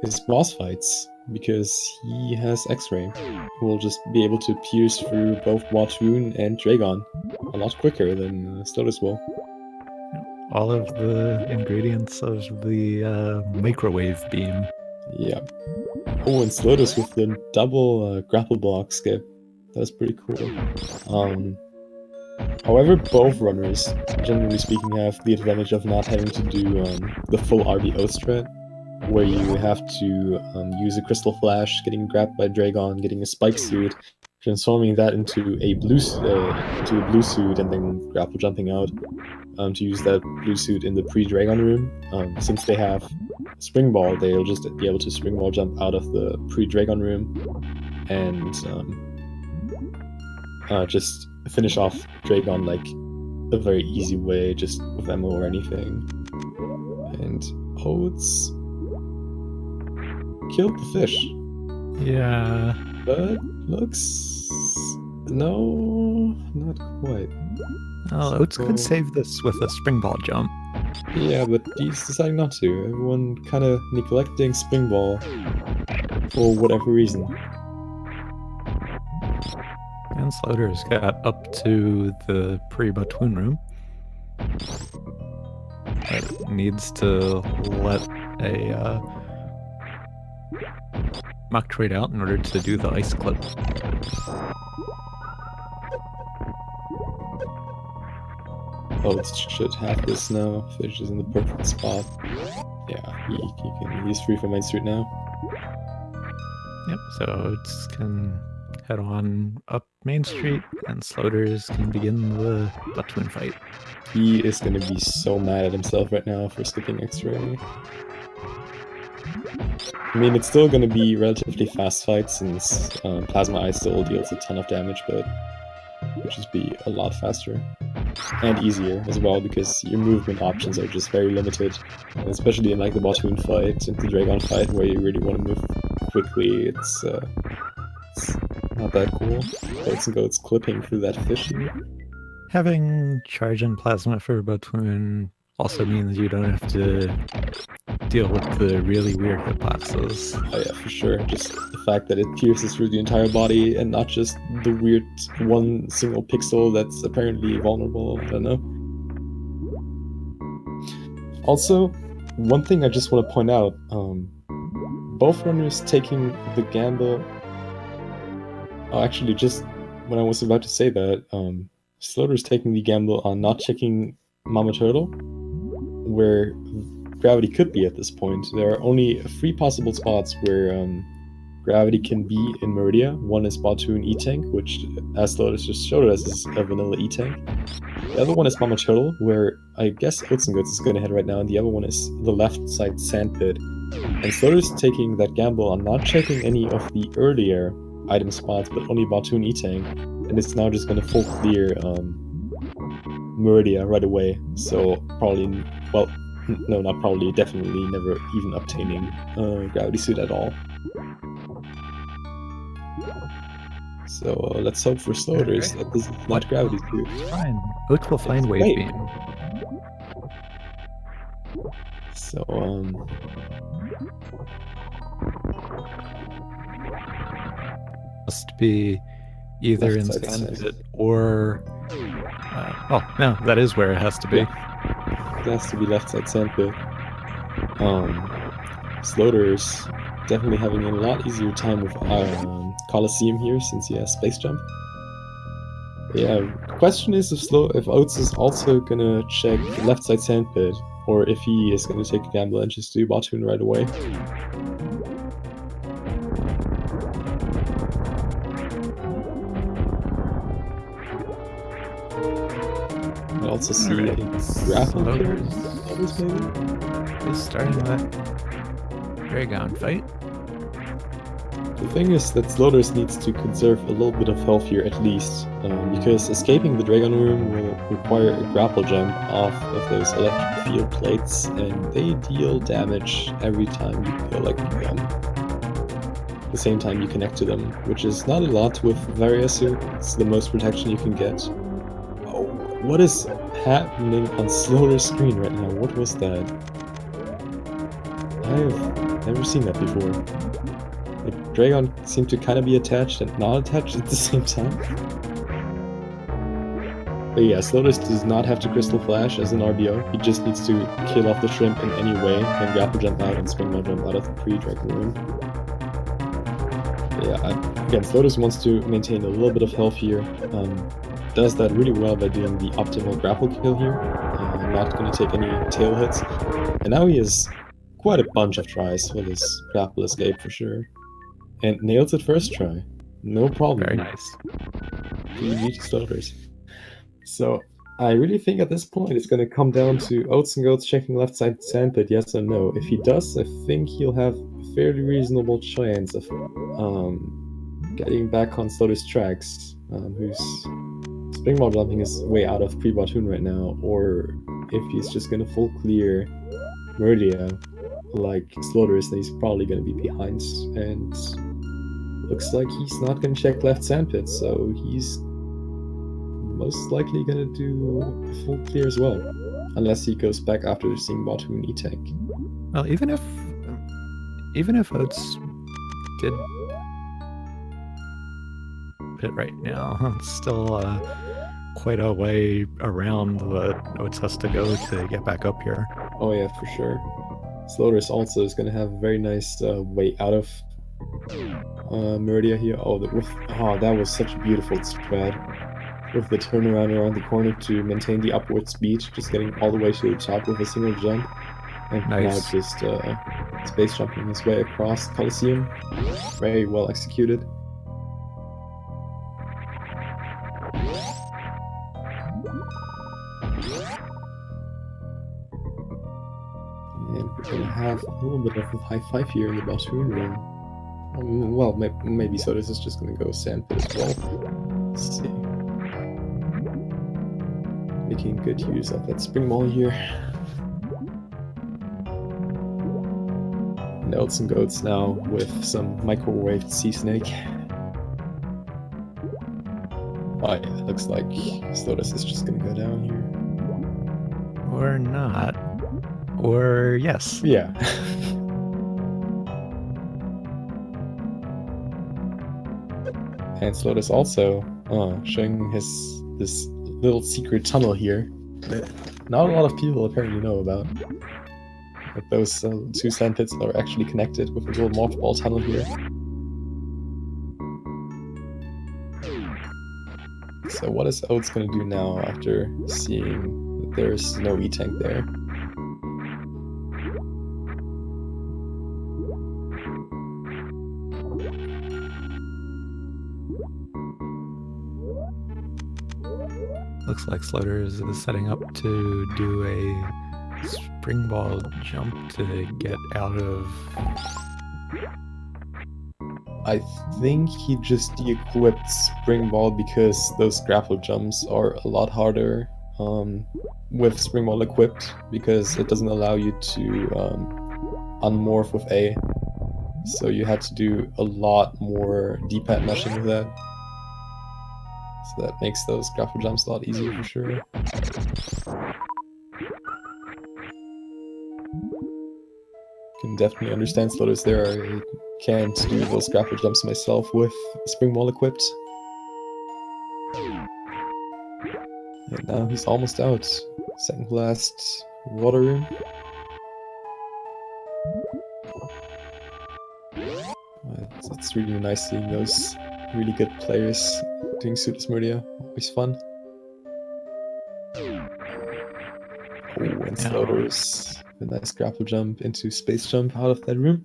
his boss fights because he has X-Ray, who will just be able to pierce through both Watoon and Dragon a lot quicker than Sloaters will. All of the ingredients of the microwave beam. Yeah. Oh, and Sloaters with the double grapple block skip. That was pretty cool. However, both runners, generally speaking, have the advantage of not having to do the full RBO strat, where you have to use a Crystal Flash, getting grabbed by Dragon, getting a Spike Suit, transforming that into a blue suit and then grapple jumping out to use that blue suit in the pre-dragon room. Since they have spring ball, they'll just be able to spring ball jump out of the pre-dragon room and just finish off Dragon like a very easy way, just with ammo or anything. And Oats killed the fish. Yeah. But looks... no, not quite. Oh, Oats could save this with a spring ball jump. Yeah, but he's deciding not to. Everyone kind of neglecting spring ball for whatever reason. And Sloaters got up to the pre-Batoon room. It needs to let a mock trade out in order to do the ice clip. Oats should have this now. Fish is in the perfect spot. Yeah, he's free from Main Street now. Yep, so Oats can head on up Main Street, and Sloaters can begin the Batoon fight. He is going to be so mad at himself right now for skipping X-Ray. I mean, it's still going to be relatively fast fight since Plasma Ice still deals a ton of damage, but it would just be a lot faster. And easier as well, because your movement options are just very limited. And especially in like the Batoon fight and the Dragon fight, where you really want to move quickly, it's not that cool. Oatsngoats clipping through that fish. Having charge and plasma for Batoon also means you don't have to deal with the really weird hitboxes. Oh yeah, for sure. Just the fact that it pierces through the entire body and not just the weird one single pixel that's apparently vulnerable. I don't know. Also, one thing I just want to point out, both runners taking the gamble... Oh, actually, just when I was about to say that, Sloater's taking the gamble on not checking Mama Turtle, where Gravity could be at this point. There are only 3 possible spots where Gravity can be in Meridia. One is Batoon E-Tank, which, as Sloaters just showed us, is a vanilla E-Tank. The other one is Mama Turtle, where I guess Oatsngoats is going to head right now, and the other one is the left side Sandpit. And Sloater's taking that gamble on not checking any of the earlier item spots, but only Batoon E-Tank, and it's now just going to full clear Meridia right away. So probably, well, no, not probably, definitely never even obtaining Gravity Suit at all. So let's hope for Sloaters that this is not Gravity Suit. Fine. Oats will find Wave Beam. So, must be either in Sandpit or... oh, no, that is where it has to be. Yeah. It has to be left side Sandpit. Sloaters definitely having a lot easier time with Coliseum here since he has Space Jump. But yeah, the question is if Oats is also gonna check left side Sandpit, or if he is gonna take a gamble and just do Batoon right away. I also see a Grapple maybe? Is starting that Dragon fight. The thing is that Sloaters needs to conserve a little bit of health here at least, because escaping the Dragon Room will require a grapple jump off of those electric field plates, and they deal damage every time you the same time you connect to them, which is not a lot with Variasuit. It's the most protection you can get. Oh, what is happening on Sloater's screen right now? What was that? I've never seen that before. Like, Dragon seemed to kind of be attached and not attached at the same time. But yeah, Sloaters does not have to Crystal Flash as an RBO. He just needs to kill off the shrimp in any way, and grapple jump out and spring jump out of the pre-Dragon room. Yeah, again, Sloaters wants to maintain a little bit of health here. Does that really well by doing the optimal grapple kill here. Not going to take any tail hits. And now he has quite a bunch of tries for this grapple escape for sure. And nails it first try. No problem. Very nice. GG to sloaters. So I really think at this point it's going to come down to Oats and Goats checking left side sandpit, yes or no. If he does, I think he'll have a fairly reasonable chance of getting back on Sloater's tracks, whose springboard jumping is way out of pre-Batoon right now, or if he's just going to full clear Meridia like Sloaters, then he's probably going to be behind, and looks like he's not going to check left sandpit, so he's most likely going to do a full clear as well, unless he goes back after seeing Batoon E-Tank. Well, even if Oats did pit right now, it's still quite a way around that Oats has to go to get back up here. Oh yeah, for sure. Sloaters also is going to have a very nice way out of Meridia here. Oh, that was such a beautiful strat. With the turnaround around the corner to maintain the upward speed, just getting all the way to the top with a single jump. And Nice. now just space jumping his way across the Coliseum. Very well executed. And we're going to have a little bit of a high five here in the Batoon room. Well, maybe Sloaters is just going to go sandpit as well. Let's see. Making good use of that spring ball here. Oats and Goats now with some microwaved sea snake. Oh yeah, it looks like Sloaters is just gonna go down here. Or not. Or yes. Yeah. And Sloaters also showing this little secret tunnel here that not a lot of people apparently know about. But those two sandpits are actually connected with a little morph ball tunnel here. So what is Oats going to do now after seeing that there's no E-Tank there? Looks like Sloaters is setting up to do a spring ball jump to get out of... I think he just de-equipped Spring Ball because those grapple jumps are a lot harder with Spring Ball equipped, because it doesn't allow you to unmorph with A. So you had to do a lot more D-pad meshing with that. So that makes those grapple jumps a lot easier for sure. Can definitely understand Sloaters there. I can't do those grapple jumps myself with Spring Ball equipped. And now he's almost out. Second last water room. It's really nice seeing those really good players doing Suitless Meridia. Always fun. Oh, and Sloaters. A nice grapple jump into space jump out of that room.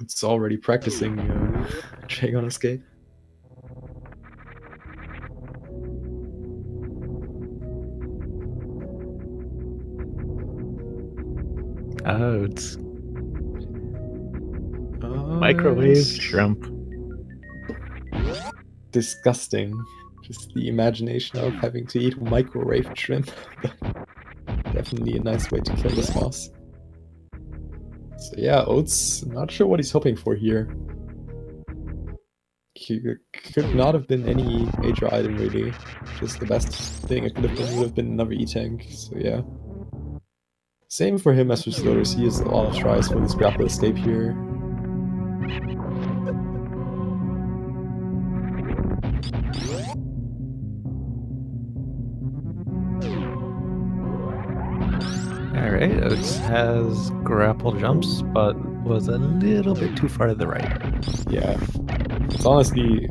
It's already practicing Dragon Escape. Oh, it's microwave shrimp. Disgusting. Just the imagination of having to eat microwave shrimp. Definitely a nice way to kill this boss. So yeah, Oats, not sure what he's hoping for here. Could not have been any major item really. Just the best thing it could have been would have been another E-Tank, so yeah. Same for him as for Sloaters, he has a lot of tries for this grapple escape here. Alright, Oats has grapple jumps, but was a little bit too far to the right. Yeah. It's honestly,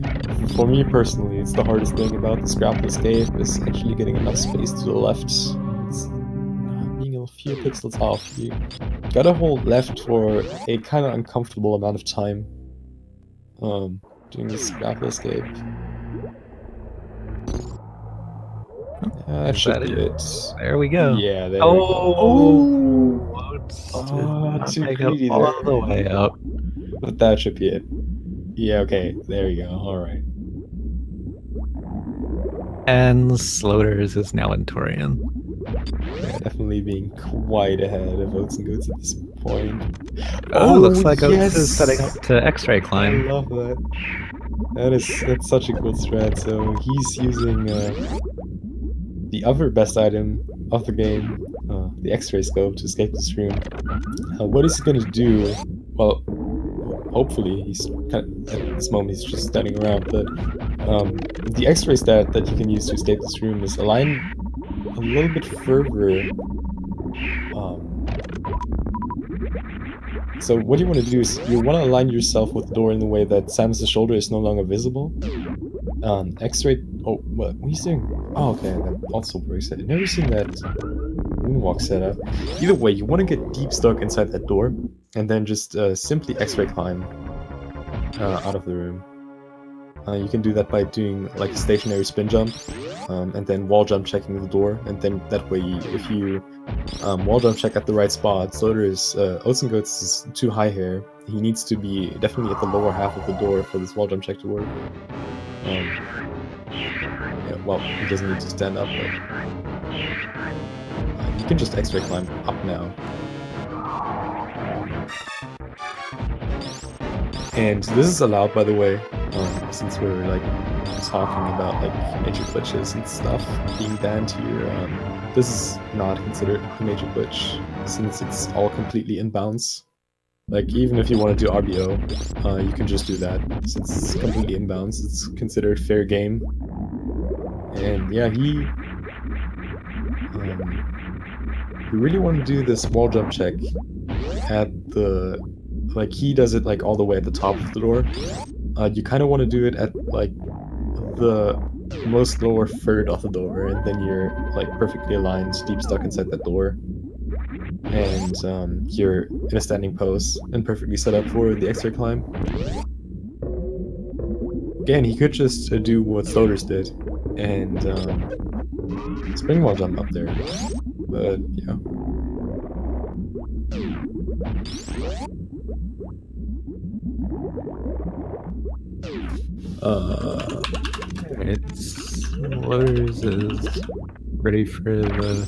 for me personally, it's the hardest thing about this grapple escape is actually getting enough space to the left. It's being able to few pixels off. You gotta hold left for a kind of uncomfortable amount of time. Doing this grapple escape. That Is should that be it. There we go. Yeah, there we go. Oh! Too Make it greedy all there. the way up. But that should be it. Yeah, okay. There we go. Alright. And Sloaters is now in Torian. Yeah, definitely being quite ahead of Oats and Goats at this point. Oh, looks like yes! Oats is setting up to X-ray I climb. love that. That's such a cool strat. So he's using the other best item of the game, the X-ray scope, to escape this room. What is he gonna do? Well, hopefully he's at this moment he's just standing around. But the X-ray stat that you can use to escape this room is align a little bit further. So what you want to do is you want to align yourself with the door in the way that Samus's shoulder is no longer visible. X-ray. Oh, what are you doing? Oh, okay. That also works. I've never seen that moonwalk setup. Either way, you want to get deep stuck inside that door, and then just simply X-ray climb out of the room. You can do that by doing like a stationary spin jump, and then wall jump checking the door, and then that way, if you wall jump check at the right spot, Oats and Goats is too high here. He needs to be definitely at the lower half of the door for this wall jump check to work. Yeah, well, he doesn't need to stand up, but you can just X-ray climb up now. And this is allowed, by the way, since we're like talking about like major glitches and stuff being banned here. This is not considered a major glitch since it's all completely inbounds. Like even if you want to do RBO, you can just do that since it's completely inbounds. It's considered fair game. And yeah, he really want to do this wall jump check at the, like he does it like all the way at the top of the door. You kind of want to do it at like the most lower third of the door, and then you're like perfectly aligned, deep stuck inside that door, and you're in a standing pose and perfectly set up for the X-ray climb. Again, he could just do what Sloaters did and spring wall jump up there, but yeah. Sloaters is ready for the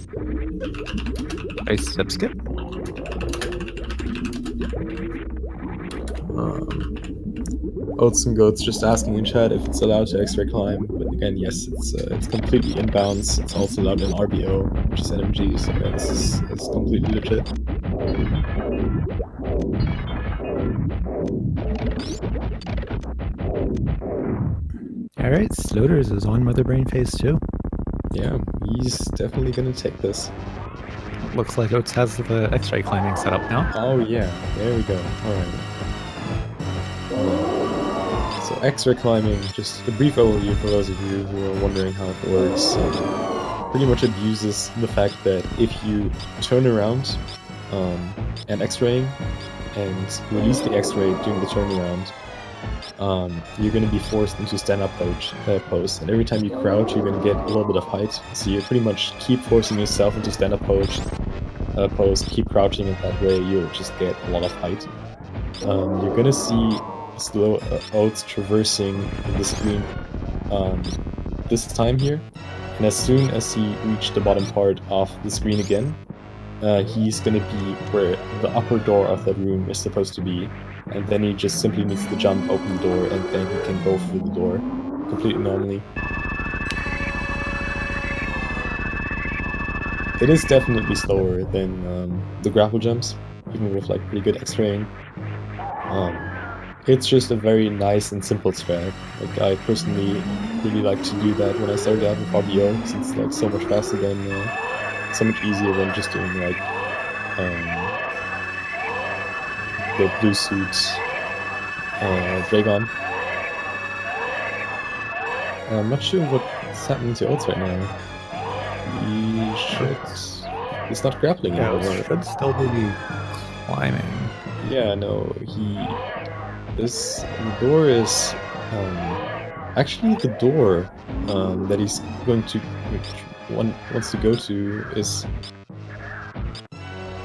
ice step skip. Oats and Goats just asking in chat if it's allowed to X-ray climb, but again, yes, it's completely inbounds. It's also allowed in RBO, which is NMG, so yeah, this is completely legit. Alright, Sloaters is on Mother Brain phase 2. Yeah, he's definitely gonna take this. Looks like Oats has the X-ray climbing set up now. Oh yeah, there we go. Alright. So X-ray climbing, just a brief overview for those of you who are wondering how it works. Pretty much abuses the fact that if you turn around and X-raying and release the X-ray during the turnaround, you're going to be forced into stand-up pose, and every time you crouch, you're going to get a little bit of height. So you pretty much keep forcing yourself into stand-up pose, keep crouching, and that way you'll just get a lot of height. You're going to see slow Oats traversing the screen this time here, and as soon as he reached the bottom part of the screen again, he's going to be where the upper door of that room is supposed to be, and then he just simply needs to jump, open the door, and then he can go through the door completely normally. It is definitely slower than the grapple jumps, even with like pretty good X-raying. It's just a very nice and simple strat. Like I personally really like to do that when I started out with RBO, since it's like so much faster than, so much easier than just doing like the blue suit Dragon. I'm not sure what's happening to Oats right now. He should He's not grappling Yeah, anymore. it should still be climbing. Yeah, no, the door is actually the door that he's going to wants to go to is.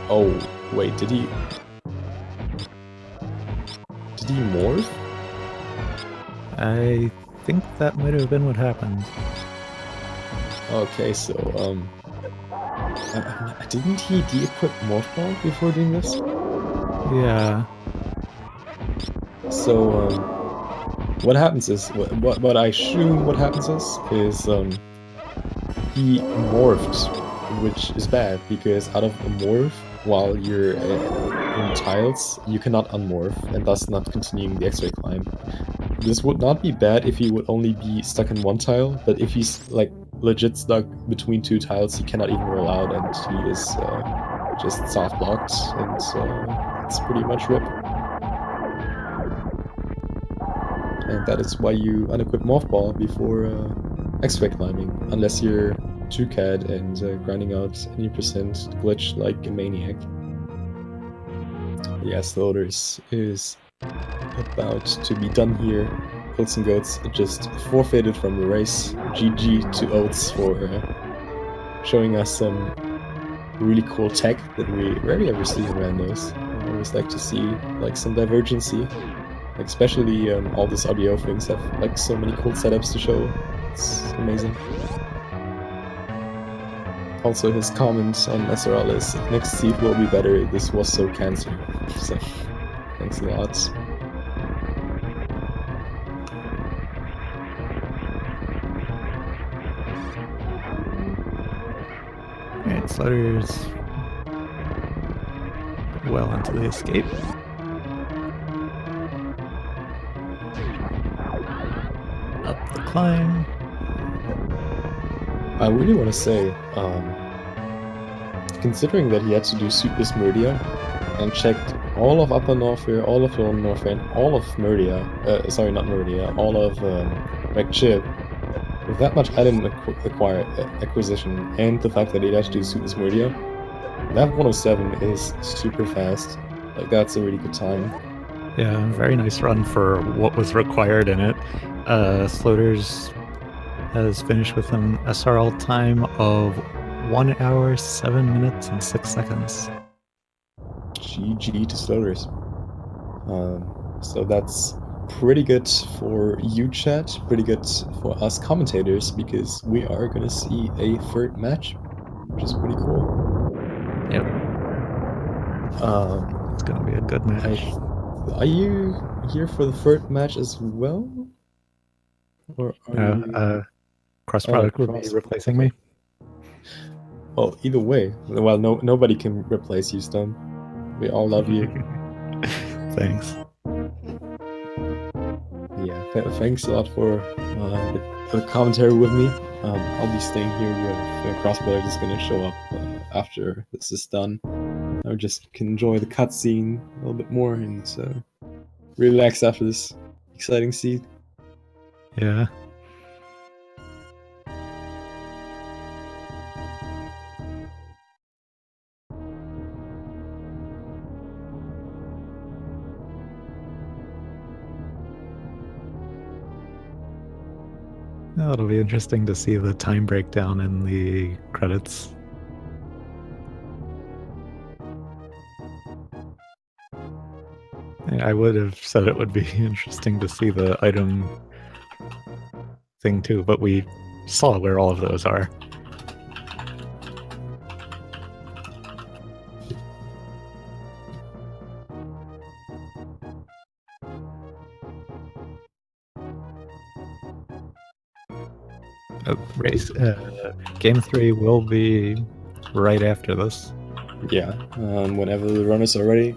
Oh wait, did he morph? I think that might have been what happened. Okay, so didn't he de-equip Morph Ball before doing this? Yeah. So what happens is what I assume what happens is he morphed, which is bad because out of a morph, while you're in tiles, you cannot unmorph and thus not continuing the X-ray climb. This would not be bad if he would only be stuck in one tile, but if he's like legit stuck between two tiles, he cannot even roll out, and he is just soft blocked, and it's pretty much rip. And that is why you unequip Morph Ball before X-ray climbing, unless you're 2CAD and grinding out any percent glitch like a maniac. Yeah, Sloaters is about to be done here. Oats and Goats just forfeited from the race. GG to Oats for showing us some really cool tech that we rarely ever see in randos. I always like to see like some divergency. Like especially all these audio things have like so many cool setups to show. It's amazing. Also, his comment on SRL is next seed will be better. This was so cancer. So thanks a lot. Alright, Sloaters well into the escape. Up the climb. I really want to say, considering that he had to do Suitless Meridia and checked all of Upper Norfair, all of Lower Norfair, and all of Meridia, sorry, not Meridia, all of Rec Chip, with that much item acquisition, and the fact that he had to do Suitless Meridia, that 107 is super fast. Like, that's a really good time. Yeah, very nice run for what was required in it. Sloaters has finished with an SRL time of 1 hour, 7 minutes, and 6 seconds. GG to Sloaters. So that's pretty good for you, chat. Pretty good for us commentators, because we are gonna see a third match, which is pretty cool. Yep. It's gonna be a good match. Are you here for the third match as well? Or are you... Cross product will be replacing me. Well, either way. Well, nobody can replace you, Stump. We all love you. Thanks. Yeah, thanks a lot for the commentary with me. I'll be staying here with Crossbody is going to show up after this is done. I just can enjoy the cutscene a little bit more and relax after this exciting seed. Yeah. It'll be interesting to see the time breakdown in the credits. I would have said it would be interesting to see the item thing too, but we saw where all of those are. Game 3 will be right after this. Yeah, whenever the runners are ready,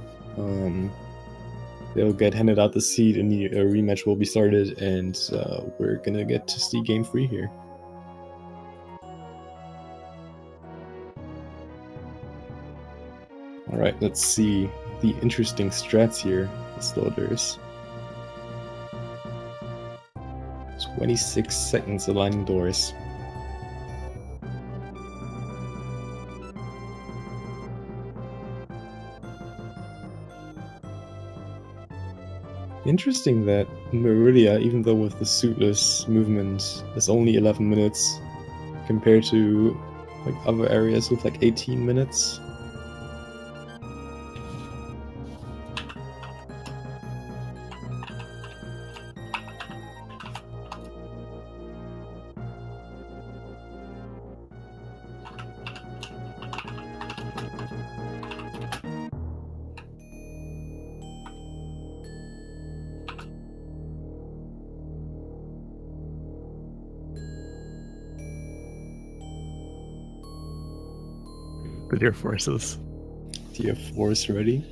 they'll get handed out the seed and the rematch will be started, and we're gonna get to see Game 3 here. Alright, let's see the interesting strats here, the Sloaters. 26 seconds aligning doors. Interesting that Meridia, even though with the suitless movement, is only 11 minutes compared to like other areas with like 18 minutes. The deer forces. Tier 4 is ready.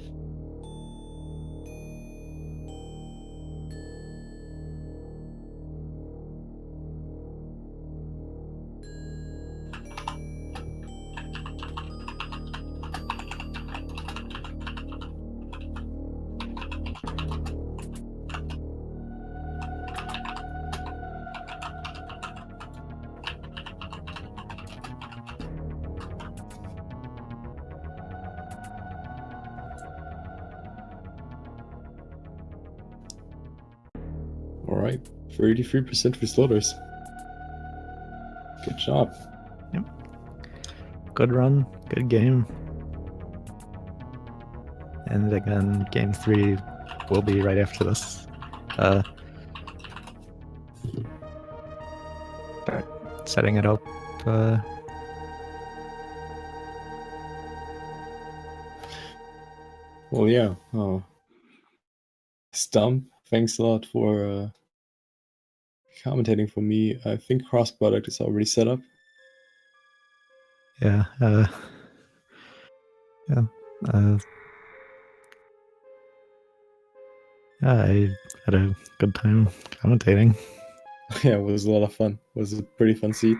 Alright, 33% for slaughters. Good job. Yep. Good run, good game. And again, game 3 will be right after this. Start setting it up. Well, yeah. Stump, thanks a lot for commentating for me. I think cross product is already set up. Yeah. Yeah. I had a good time commentating. Yeah, it was a lot of fun. It was a pretty fun seat.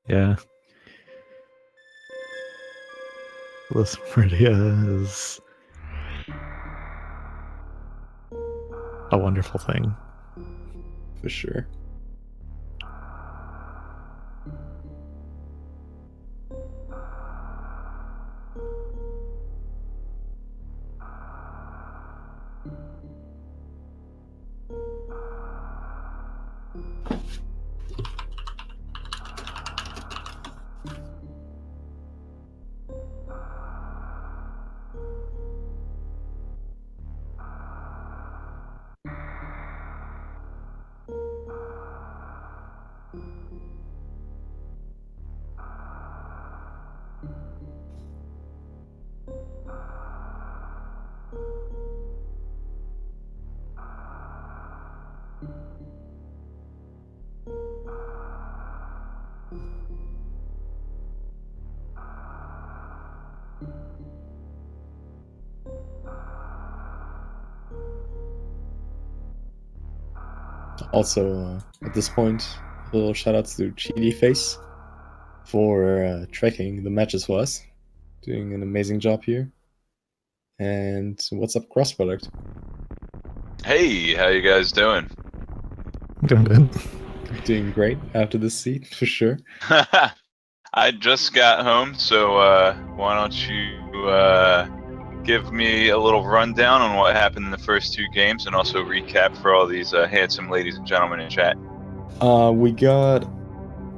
Yeah. This Meridia is a wonderful thing. For sure. Also, at this point, a little shout outs to Chili Face for tracking the matches for us. Doing an amazing job here. And what's up, cross product? Hey, how you guys doing? Doing good. Doing great after this seat, for sure. I just got home, so why don't you give me a little rundown on what happened in the first 2 games, and also recap for all these handsome ladies and gentlemen in chat. We got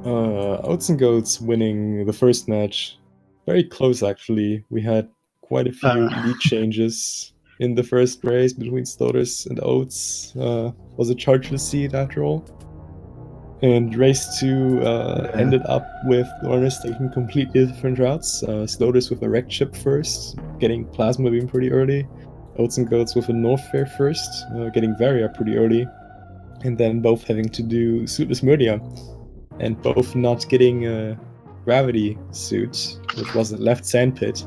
Oats and Goats winning the first match. Very close, actually. We had quite a few lead changes in the first race between Sloaters and Oats. Was a chargeless seed after all. And race 2 ended up with runners taking completely different routes. Sloaters with a wreck chip first, getting Plasma Beam pretty early. Oats and Goats with a Norfair first, getting Varia pretty early. And then both having to do Suitless Meridia. And both not getting a Gravity suit, which was a left sandpit.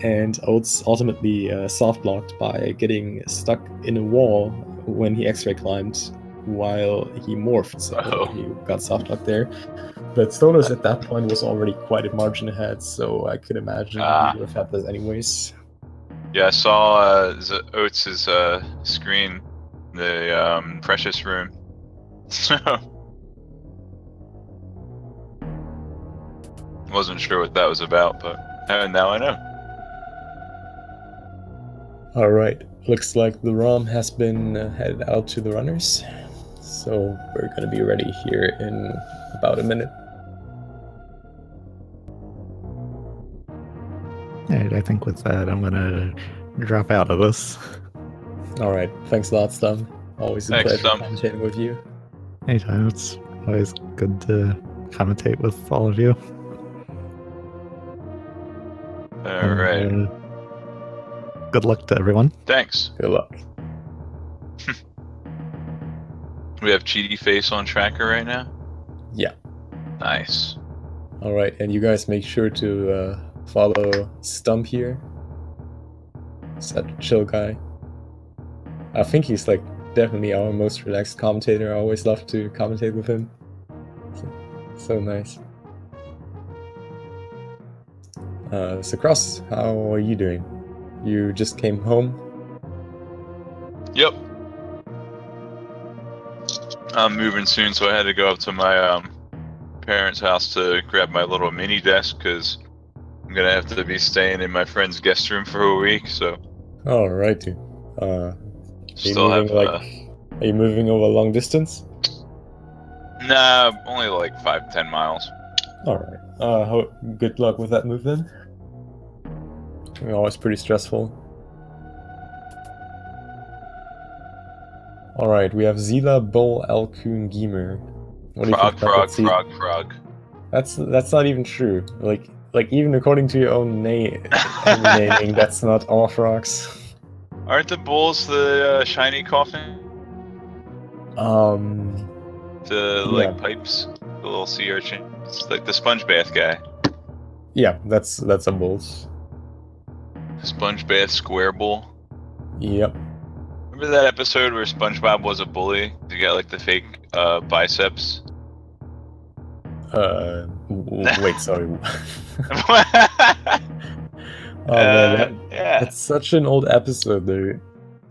And Oats ultimately soft blocked by getting stuck in a wall when he X-ray climbed while he morphed, so he got soft blocked there. But Stolos at that point was already quite a margin ahead, so I could imagine he would have had this anyways. Yeah, I saw Oates' screen, the Precious Room. So wasn't sure what that was about, but now I know. All right. Looks like the ROM has been headed out to the runners. So we're going to be ready here in about a minute. Alright, I think with that, I'm gonna drop out of this. All right. Thanks a lot, Stump. Always a Thanks, pleasure Stump. commentating with you. Anytime, it's always good to commentate with all of you. All right. Good luck to everyone. Thanks. Good luck. We have Cheaty Face on tracker right now. Yeah. Nice. All right. And you guys make sure to follow Stump here. He's that chill guy. I think he's like definitely our most relaxed commentator. I always love to commentate with him. So nice. So Cross, how are you doing? You just came home? Yep. I'm moving soon, so I had to go up to my parents' house to grab my little mini desk because I'm gonna have to be staying in my friend's guest room for a week. So. All right, dude. Are you Still moving have. Are you moving over a long distance? Nah, only like 5-10 miles. All right. Good luck with that move then. Always pretty stressful. All right, we have Zila, Bull, Alkun, Gamer. What do you think about that? Frog. That's not even true. Like even according to your own naming, that's not all frogs. Aren't the bulls the shiny coffin? The Yeah. pipes, the little sea urchin. It's like the sponge bath guy. Yeah, that's a bulls. Sponge bath square bull. Yep. Remember that episode where SpongeBob was a bully? He got like the fake biceps. Wait, sorry. Yeah. That's such an old episode, dude.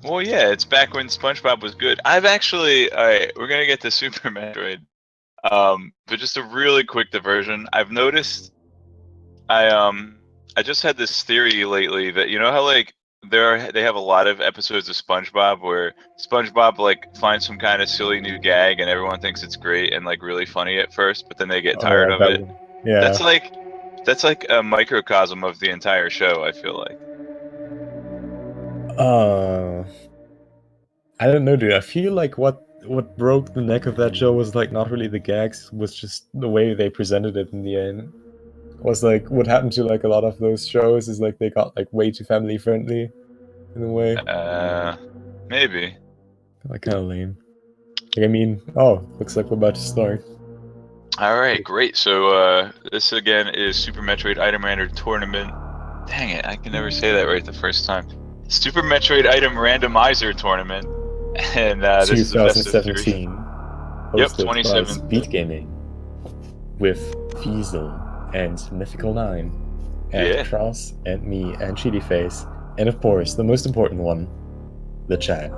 Well, yeah, it's back when SpongeBob was good. I've actually, alright, we're gonna get to Super Metroid. But just a really quick diversion. I've noticed, I just had this theory lately that you know how like they have a lot of episodes of SpongeBob where SpongeBob like finds some kind of silly new gag and everyone thinks it's great and like really funny at first, but then they get tired of it. Yeah. That's like a microcosm of the entire show, I feel like. I don't know, dude. I feel like what broke the neck of that show was like not really the gags, was just the way they presented it in the end. Was like what happened to like a lot of those shows is like they got like way too family friendly in a way. Maybe. Like kind of lame. Like, I mean, oh, looks like we're about to start. Alright, great. So this again is Super Metroid Randomizer Tournament. Dang it, I can never say that right the first time. Super Metroid Item Randomizer Tournament. And this is the best of 2017. Yep, Hosted 27. by Beat Gaming. With Fiesel and Mythical 9. And Yeah. Cross and me and Cheaty Face. And of course, the most important one, the chat.